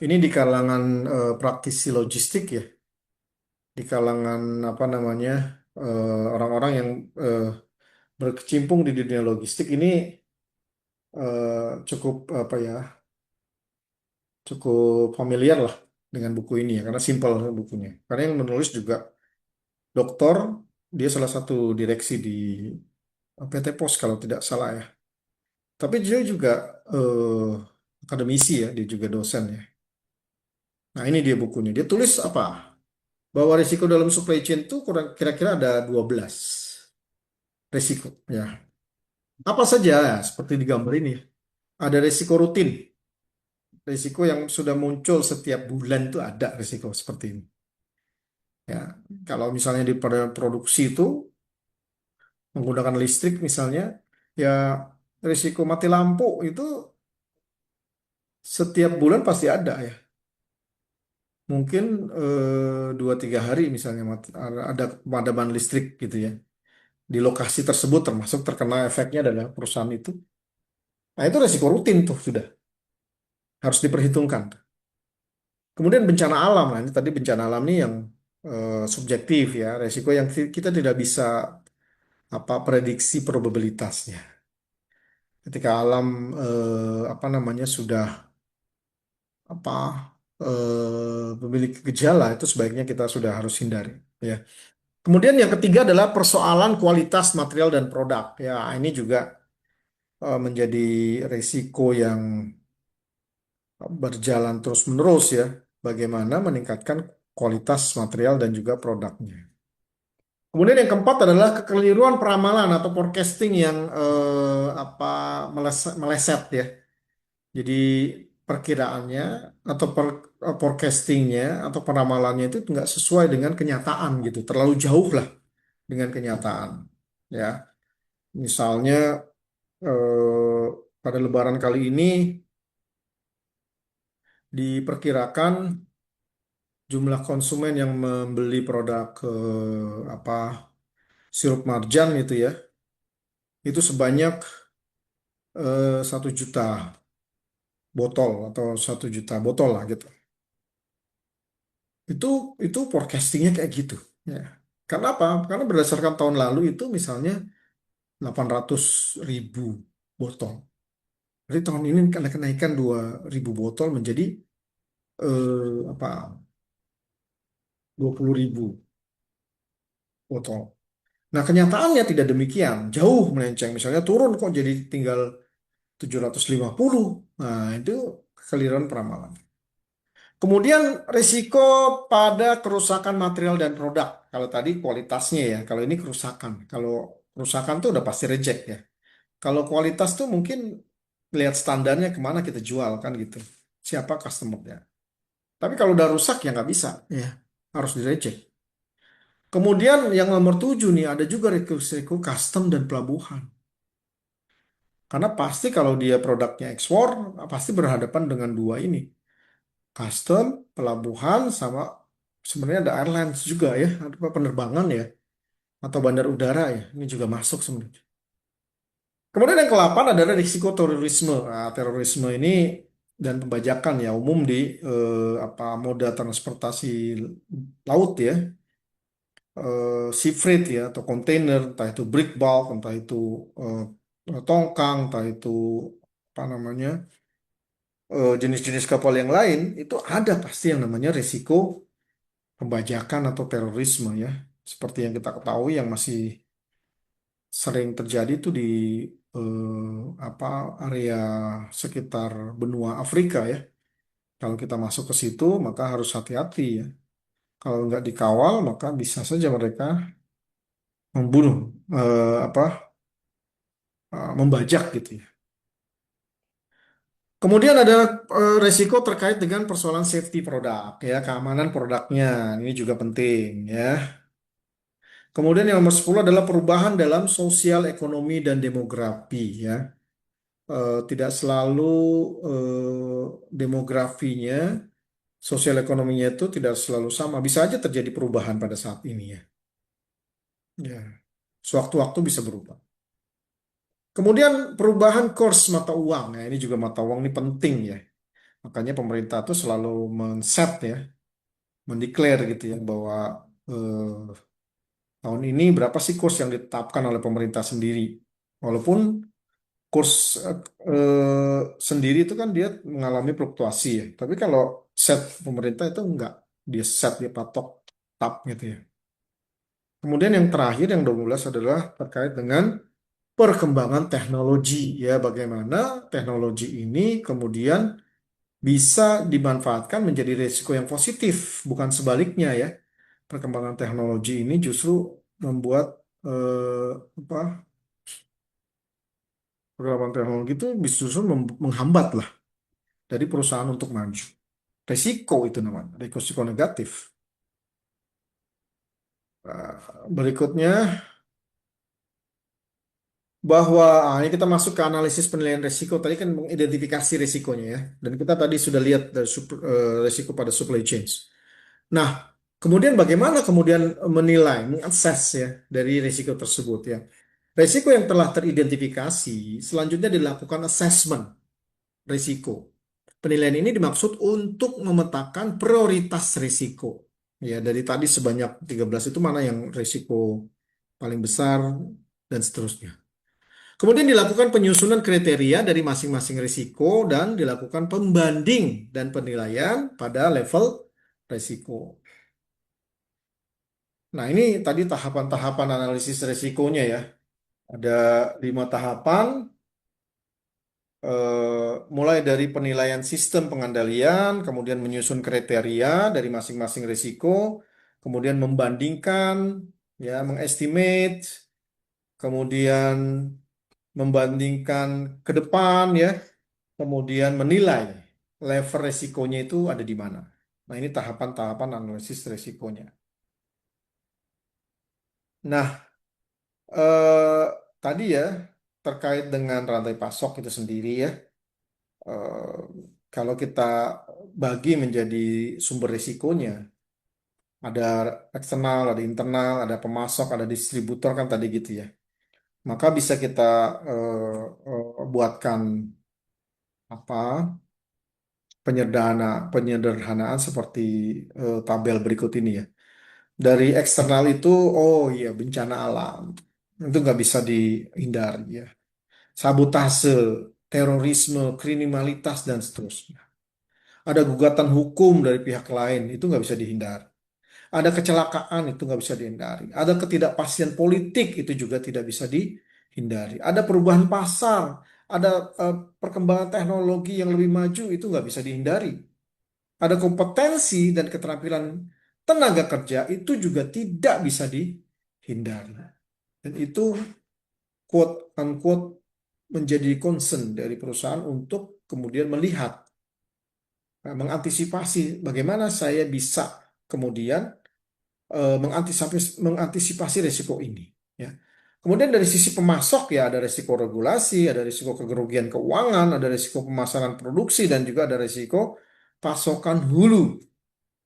Ini di kalangan praktisi logistik ya, di kalangan apa namanya orang-orang yang eh, berkecimpung di dunia logistik ini cukup apa ya, cukup familiar lah dengan buku ini ya, karena simpel bukunya. Karena yang menulis juga doktor, dia salah satu direksi di PT Pos kalau tidak salah ya. Tapi dia juga akademisi ya, dia juga dosen ya. Nah, ini dia bukunya. Dia tulis apa? Bahwa risiko dalam supply chain itu kurang kira-kira ada 12 risiko ya. Apa saja ya, seperti di gambar ini. Ada risiko rutin. risiko yang sudah muncul setiap bulan itu ada risiko seperti ini. Ya, kalau misalnya di pada produksi itu menggunakan listrik misalnya, ya risiko mati lampu itu setiap bulan pasti ada ya. Mungkin 2-3 hari misalnya ada pemadaman listrik gitu ya. Di lokasi tersebut termasuk terkena efeknya adalah perusahaan itu. Nah itu risiko rutin tuh sudah harus diperhitungkan. Kemudian bencana alam, nah ini tadi bencana alam nih yang subjektif ya, risiko yang kita tidak bisa apa prediksi probabilitasnya. Ketika alam apa namanya sudah apa memiliki gejala itu sebaiknya kita sudah harus hindari ya. Kemudian yang ketiga adalah persoalan kualitas material dan produk. Ya, ini juga menjadi risiko yang berjalan terus-menerus ya. Bagaimana meningkatkan kualitas material dan juga produknya. Kemudian yang keempat adalah kekeliruan peramalan atau forecasting yang apa meleset ya. Jadi perkiraannya atau forecastingnya atau peramalannya itu nggak sesuai dengan kenyataan gitu, terlalu jauh lah dengan kenyataan. Ya, misalnya eh, pada Lebaran kali ini diperkirakan jumlah konsumen yang membeli produk apa sirup marjan itu ya, itu sebanyak 1 juta botol atau 1 juta botol lah gitu. Itu itu forecastingnya kayak gitu. Ya. Karena apa? Karena berdasarkan tahun lalu itu misalnya 800 ribu botol. Jadi tahun ini ada kenaikan 2.000 botol menjadi apa 20.000 botol. Nah kenyataannya tidak demikian, jauh melenceng. Misalnya turun kok jadi tinggal 750. Nah itu kekeliruan peramalan. Kemudian risiko pada kerusakan material dan produk. Kalau tadi kualitasnya ya, kalau ini kerusakan. Kalau kerusakan tuh udah pasti reject ya. Kalau kualitas tuh mungkin lihat standarnya kemana kita jual kan gitu. Siapa customernya. Tapi kalau udah rusak ya nggak bisa ya. Harus di reject. Kemudian yang nomor 7 nih ada juga risiko custom dan pelabuhan. Karena pasti kalau dia produknya ekspor, pasti berhadapan dengan dua ini. Custom, pelabuhan, sama sebenarnya ada airlines juga ya, ada penerbangan ya, atau bandar udara ya, ini juga masuk sebenarnya. Kemudian yang ke-8 adalah risiko terorisme. Nah, terorisme ini dan pembajakan ya umum di apa moda transportasi laut ya, sea freight ya atau kontainer, entah itu break bulk, entah itu tongkang, entah itu apa namanya jenis-jenis kapal yang lain itu ada pasti yang namanya risiko pembajakan atau terorisme ya. Seperti yang kita ketahui yang masih sering terjadi itu di apa area sekitar benua Afrika ya. Kalau kita masuk ke situ maka harus hati-hati ya. Kalau nggak dikawal maka bisa saja mereka membunuh apa membajak gitu ya. Kemudian ada resiko terkait dengan persoalan safety produk ya, keamanan produknya. Ini juga penting ya. Kemudian yang nomor 10 adalah perubahan dalam sosial, ekonomi, dan demografi ya. Tidak selalu demografinya, sosial ekonominya itu tidak selalu sama. Bisa aja terjadi perubahan pada saat ini ya. Ya, sewaktu-waktu bisa berubah. Kemudian perubahan kurs mata uang. Ya, ini juga mata uang ini penting ya. Makanya pemerintah tuh selalu men-set ya, mendeklar gitu ya bahwa tahun ini berapa sih kurs yang ditetapkan oleh pemerintah sendiri. Walaupun kurs sendiri itu kan dia mengalami fluktuasi ya. Tapi kalau set pemerintah itu enggak, dia set dia patok tetap gitu ya. Kemudian yang terakhir yang 12 adalah terkait dengan perkembangan teknologi ya, bagaimana teknologi ini kemudian bisa dimanfaatkan menjadi risiko yang positif, bukan sebaliknya ya. Perkembangan teknologi ini justru membuat apa perkembangan teknologi itu justru menghambat lah dari perusahaan untuk maju. Resiko itu namanya, resiko negatif. Nah, berikutnya bahwa ini kita masuk ke analisis penilaian risiko. Tadi kan mengidentifikasi risikonya ya. Dan kita tadi sudah lihat dari risiko pada supply chains. Nah, kemudian bagaimana kemudian menilai, mengakses ya dari risiko tersebut ya. Risiko yang telah teridentifikasi selanjutnya dilakukan assessment risiko. Penilaian ini dimaksud untuk memetakan prioritas risiko. Ya, dari tadi sebanyak 13 itu mana yang risiko paling besar dan seterusnya. Kemudian dilakukan penyusunan kriteria dari masing-masing risiko dan dilakukan pembanding dan penilaian pada level risiko. Nah, ini tadi tahapan-tahapan analisis risikonya ya. Ada 5 tahapan, mulai dari penilaian sistem pengendalian, kemudian menyusun kriteria dari masing-masing risiko, kemudian membandingkan, ya, mengestimate, kemudian membandingkan ke depan, ya, kemudian menilai level resikonya itu ada di mana. Nah, ini tahapan-tahapan analisis resikonya. Nah, eh, tadi ya terkait dengan rantai pasok itu sendiri ya, eh, kalau kita bagi menjadi sumber risikonya, ada eksternal, ada internal, ada pemasok, ada distributor kan tadi gitu ya. Maka bisa kita buatkan apa penyederhanaan seperti tabel berikut ini ya. Dari eksternal itu, oh iya bencana alam itu nggak bisa dihindari ya. Sabotase, terorisme, kriminalitas dan seterusnya. Ada gugatan hukum dari pihak lain itu nggak bisa dihindari. Ada kecelakaan itu nggak bisa dihindari. Ada ketidakpastian politik itu juga tidak bisa dihindari. Ada perubahan pasar, ada perkembangan teknologi yang lebih maju itu nggak bisa dihindari. Ada kompetensi dan keterampilan tenaga kerja itu juga tidak bisa dihindari. Dan itu quote unquote menjadi concern dari perusahaan untuk kemudian melihat, mengantisipasi bagaimana saya bisa kemudian mengantisipasi risiko ini. Ya. Kemudian dari sisi pemasok ya ada risiko regulasi, ada risiko kerugian keuangan, ada risiko pemasaran produksi dan juga ada risiko pasokan hulu.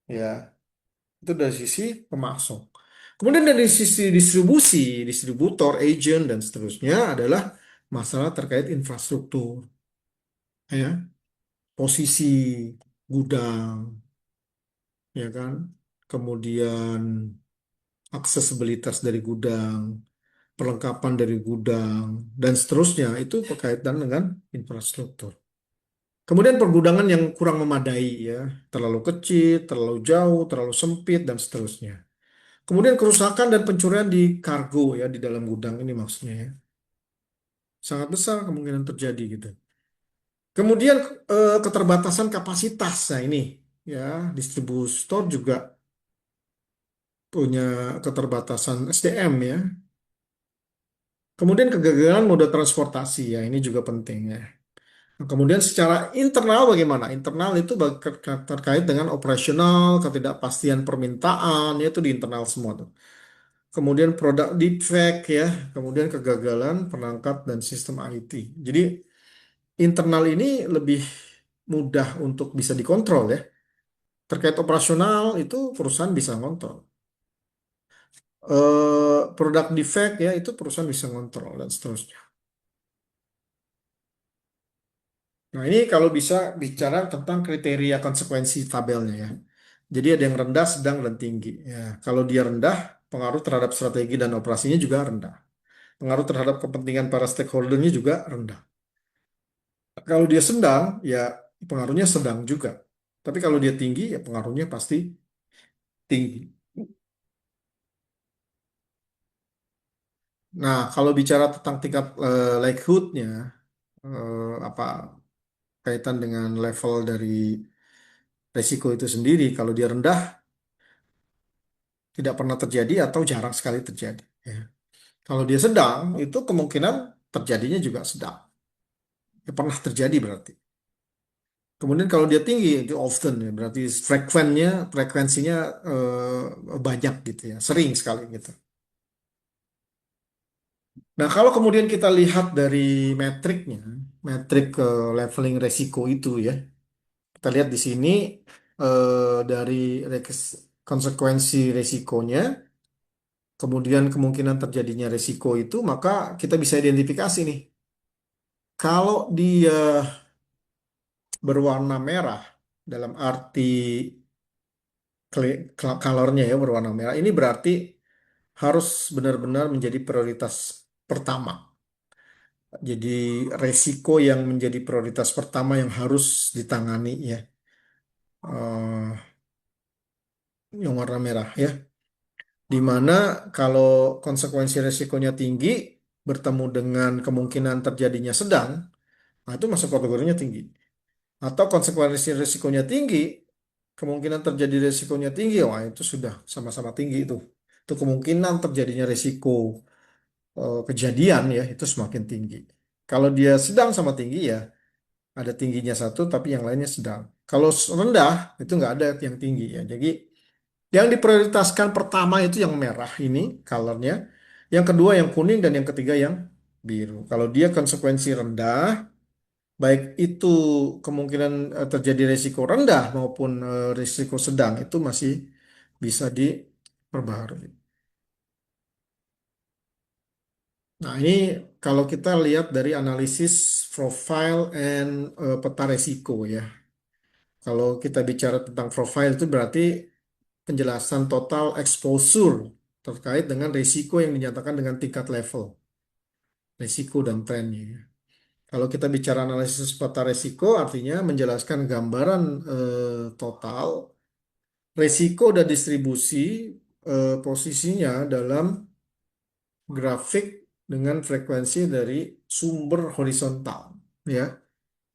Ya, itu dari sisi pemasok. Kemudian dari sisi distribusi, distributor, agent dan seterusnya adalah masalah terkait infrastruktur, ya, posisi gudang, ya kan, kemudian aksesibilitas dari gudang, perlengkapan dari gudang, dan seterusnya itu berkaitan dengan infrastruktur. Kemudian pergudangan yang kurang memadai ya, terlalu kecil, terlalu jauh, terlalu sempit, dan seterusnya. Kemudian kerusakan dan pencurian di kargo ya, di dalam gudang ini maksudnya ya. Sangat besar kemungkinan terjadi gitu. Kemudian keterbatasan kapasitas. Nah ini ya, distributor juga punya keterbatasan SDM ya. Kemudian kegagalan moda transportasi ya, ini juga penting ya. Nah, kemudian secara internal bagaimana? Internal itu terkait dengan operasional, ketidakpastian permintaan, yaitu di internal semua tuh. Kemudian produk defect ya, kemudian kegagalan perangkat dan sistem IT. Jadi internal ini lebih mudah untuk bisa dikontrol ya. Terkait operasional itu perusahaan bisa ngontrol. Produk defect ya itu perusahaan bisa ngontrol dan seterusnya. Nah, ini kalau bisa bicara tentang kriteria konsekuensi tabelnya ya. Jadi ada yang rendah, sedang, dan tinggi. Ya, kalau dia rendah, pengaruh terhadap strategi dan operasinya juga rendah. Pengaruh terhadap kepentingan para stakeholdernya juga rendah. Kalau dia sedang, ya pengaruhnya sedang juga. Tapi kalau dia tinggi, ya pengaruhnya pasti tinggi. Nah, kalau bicara tentang tingkat likelihood-nya, apa kaitan dengan level dari resiko itu sendiri, kalau dia rendah, tidak pernah terjadi atau jarang sekali terjadi. Ya. Kalau dia sedang, itu kemungkinan terjadinya juga sedang. Ya, pernah terjadi berarti. Kemudian kalau dia tinggi itu often ya, berarti frekuensinya banyak gitu ya, sering sekali gitu. Nah, kalau kemudian kita lihat dari metriknya, metrik leveling resiko itu ya, kita lihat di sini dari konsekuensi resikonya, kemudian kemungkinan terjadinya resiko itu, maka kita bisa identifikasi nih. Kalau dia berwarna merah, dalam arti colornya ya berwarna merah, ini berarti harus benar-benar menjadi prioritas pertama. Jadi resiko yang menjadi prioritas pertama yang harus ditangani ya, yang warna merah ya. Di mana kalau konsekuensi resikonya tinggi bertemu dengan kemungkinan terjadinya sedang, nah itu masuk kategorinya tinggi. Atau konsekuensi resikonya tinggi, kemungkinan terjadi resikonya tinggi, wah itu sudah sama-sama tinggi itu. Itu kemungkinan terjadinya resiko kejadian ya itu semakin tinggi. Kalau dia sedang sama tinggi ya ada tingginya satu tapi yang lainnya sedang. Kalau rendah itu nggak ada yang tinggi ya. Jadi yang diprioritaskan pertama itu yang merah ini colornya, yang kedua yang kuning dan yang ketiga yang biru. Kalau dia konsekuensi rendah, baik itu kemungkinan terjadi risiko rendah maupun risiko sedang itu masih bisa diperbaharui. Nah, ini kalau kita lihat dari analisis profile and peta resiko ya. Kalau kita bicara tentang profile itu berarti penjelasan total exposure terkait dengan risiko yang dinyatakan dengan tingkat level, risiko dan trennya, ya. Kalau kita bicara analisis peta risiko artinya menjelaskan gambaran total risiko dan distribusi posisinya dalam grafik dengan frekuensi dari sumber horizontal ya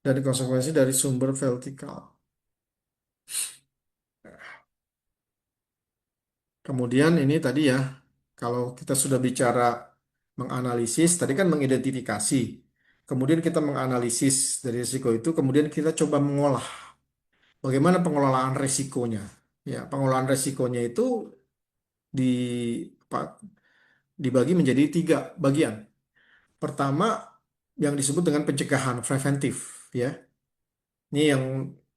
dan konsekuensi dari sumber vertikal. Kemudian ini tadi ya, kalau kita sudah bicara menganalisis, tadi kan mengidentifikasi. Kemudian kita menganalisis dari risiko itu, kemudian kita coba mengolah. Bagaimana pengelolaan risikonya? Ya, pengelolaan risikonya itu di, pa- dibagi menjadi tiga bagian. Pertama, yang disebut dengan pencegahan preventif. Ya, ini yang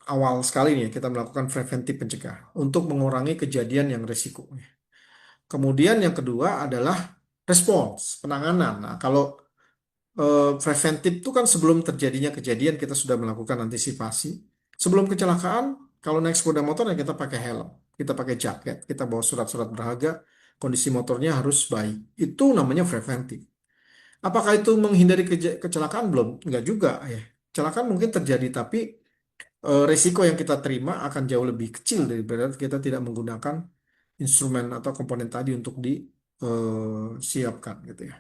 awal sekali nih kita melakukan preventif pencegahan untuk mengurangi kejadian yang risiko. Kemudian yang kedua adalah respons, penanganan. Nah, kalau preventif itu kan sebelum terjadinya kejadian kita sudah melakukan antisipasi. Sebelum kecelakaan, kalau naik sepeda motor ya kita pakai helm, kita pakai jaket, kita bawa surat-surat berharga, kondisi motornya harus baik. Itu namanya preventif. Apakah itu menghindari kecelakaan? Belum, enggak juga ya. Kecelakaan mungkin terjadi, tapi risiko yang kita terima akan jauh lebih kecil daripada kita tidak menggunakan instrumen atau komponen tadi untuk disiapkan gitu ya.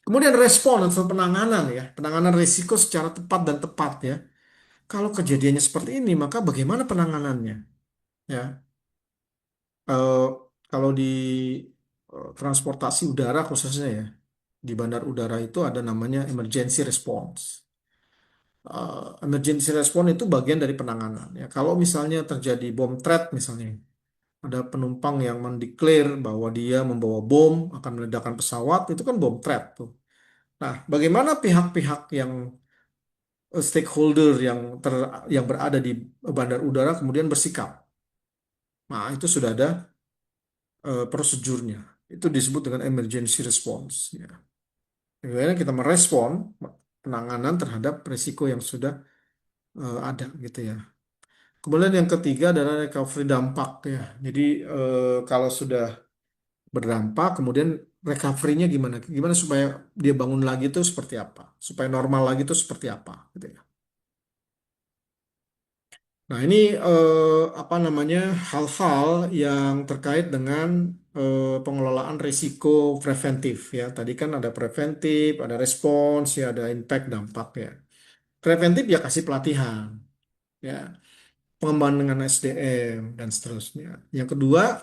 Kemudian respon atau penanganan ya, penanganan risiko secara tepat dan tepat ya. Kalau kejadiannya seperti ini, maka bagaimana penanganannya? Ya, Eh, kalau di transportasi udara khususnya ya, di bandar udara itu ada namanya emergency response. Emergency response itu bagian dari penanganan ya. Kalau misalnya terjadi bom threat misalnya, ada penumpang yang mendeklar bahwa dia membawa bom akan meledakkan pesawat, itu kan bom threat tuh. Nah, bagaimana pihak-pihak yang stakeholder yang berada di bandar udara kemudian bersikap? Nah, itu sudah ada prosedurnya. Itu disebut dengan emergency response. Ya. Bagaimana kita merespon penanganan terhadap risiko yang sudah ada gitu ya. Kemudian yang ketiga adalah recovery dampak ya. Jadi kalau sudah berdampak, kemudian recovery-nya gimana? Gimana supaya dia bangun lagi itu seperti apa? Supaya normal lagi itu seperti apa? Gitu ya. Nah, ini apa namanya hal-hal yang terkait dengan pengelolaan risiko preventif ya. Tadi kan ada preventif, ada respons, ya ada impact dampak ya. Preventif ya kasih pelatihan, ya pengembangan SDM dan seterusnya. Yang kedua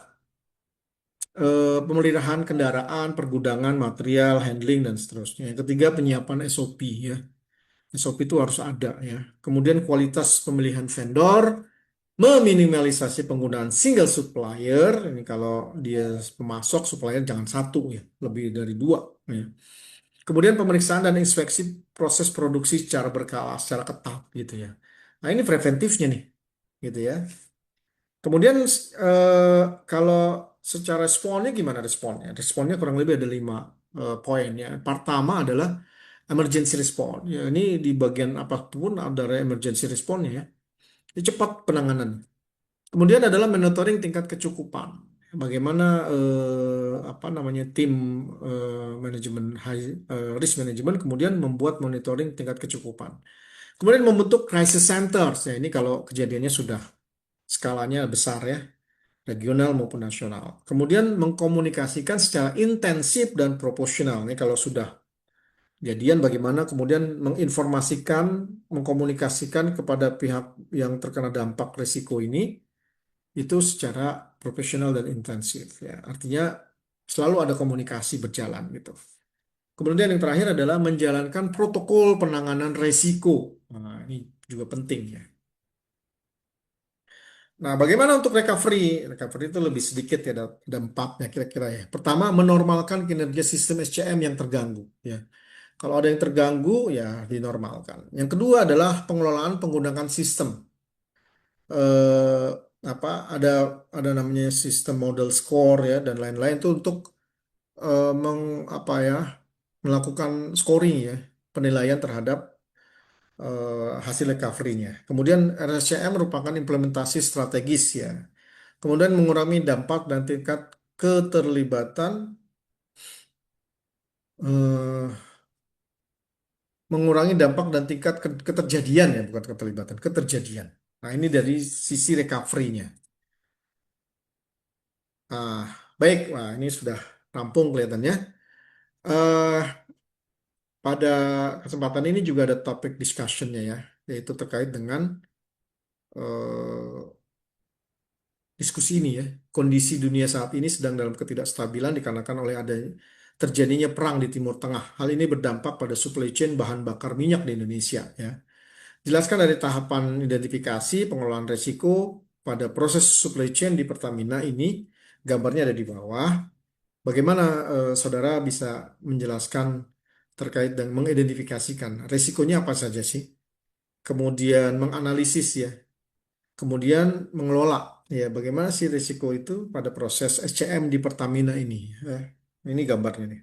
pemeliharaan kendaraan, pergudangan material, handling dan seterusnya. Yang ketiga penyiapan SOP ya. SOP itu harus ada ya. Kemudian kualitas pemilihan vendor, meminimalisasi penggunaan single supplier. Ini kalau dia pemasok supplier jangan satu ya, lebih dari dua ya. Kemudian pemeriksaan dan inspeksi proses produksi secara berkala, secara ketat gitu ya. Nah ini preventifnya nih, gitu ya. Kemudian kalau secara responnya gimana responnya? Responnya kurang lebih ada 5 poin ya. Pertama adalah emergency response. Ya, ini di bagian apapun ada emergency response ya. Ini cepat penanganan. Kemudian adalah monitoring tingkat kecukupan. Bagaimana apa namanya tim manajemen risk management kemudian membuat monitoring tingkat kecukupan. Kemudian membentuk crisis centers. Ya, ini kalau kejadiannya sudah skalanya besar ya, regional maupun nasional. Kemudian mengkomunikasikan secara intensif dan proporsional. Ini kalau sudah jadian bagaimana kemudian menginformasikan, mengkomunikasikan kepada pihak yang terkena dampak risiko ini itu secara profesional dan intensif ya. Artinya selalu ada komunikasi berjalan gitu. Kemudian yang terakhir adalah menjalankan protokol penanganan risiko. Nah, ini juga penting ya. Nah, bagaimana untuk recovery? Recovery itu lebih sedikit ya, ada empatnya kira-kira ya. Pertama, menormalkan kinerja sistem SCM yang terganggu. Ya, kalau ada yang terganggu, ya dinormalkan. Yang kedua adalah pengelolaan penggunaan sistem. Eh, apa ada namanya sistem model score ya dan lain-lain itu untuk apa ya melakukan scoring ya, penilaian terhadap hasil recovery-nya. Kemudian RSCM merupakan implementasi strategis ya. Kemudian mengurangi dampak dan tingkat keterlibatan, eh, mengurangi dampak dan tingkat keterjadian ya, bukan keterlibatan, keterjadian. Nah, ini dari sisi recovery-nya. Ah, baik, wah ini sudah rampung kelihatannya. eh Pada kesempatan ini juga ada topik discussion-nya ya, yaitu terkait dengan eh, diskusi ini ya. Kondisi dunia saat ini sedang dalam ketidakstabilan dikarenakan oleh adanya terjadinya perang di Timur Tengah. Hal ini berdampak pada supply chain bahan bakar minyak di Indonesia ya. Jelaskan dari tahapan identifikasi pengelolaan risiko pada proses supply chain di Pertamina ini, gambarnya ada di bawah. Bagaimana saudara bisa menjelaskan terkait dan mengidentifikasikan risikonya apa saja sih? Kemudian menganalisis ya, kemudian mengelola ya bagaimana sih risiko itu pada proses SCM di Pertamina ini. Eh, ini gambarnya nih.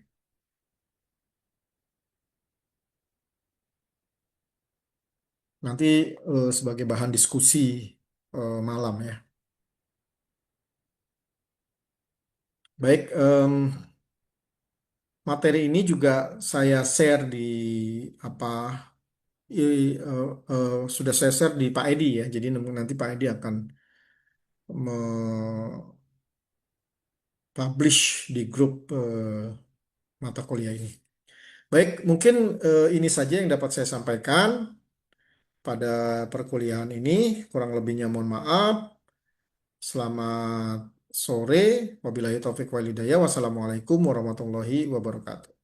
Nanti sebagai bahan diskusi malam ya. Baik, materi ini juga saya share di apa sudah saya share di Pak Edi ya. Jadi nanti Pak Edi akan publish di grup mata kuliah ini. Baik, mungkin ini saja yang dapat saya sampaikan pada perkuliahan ini. Kurang lebihnya mohon maaf. Selamat sore. Wabillahi taufik walhidayah. Wassalamualaikum warahmatullahi wabarakatuh.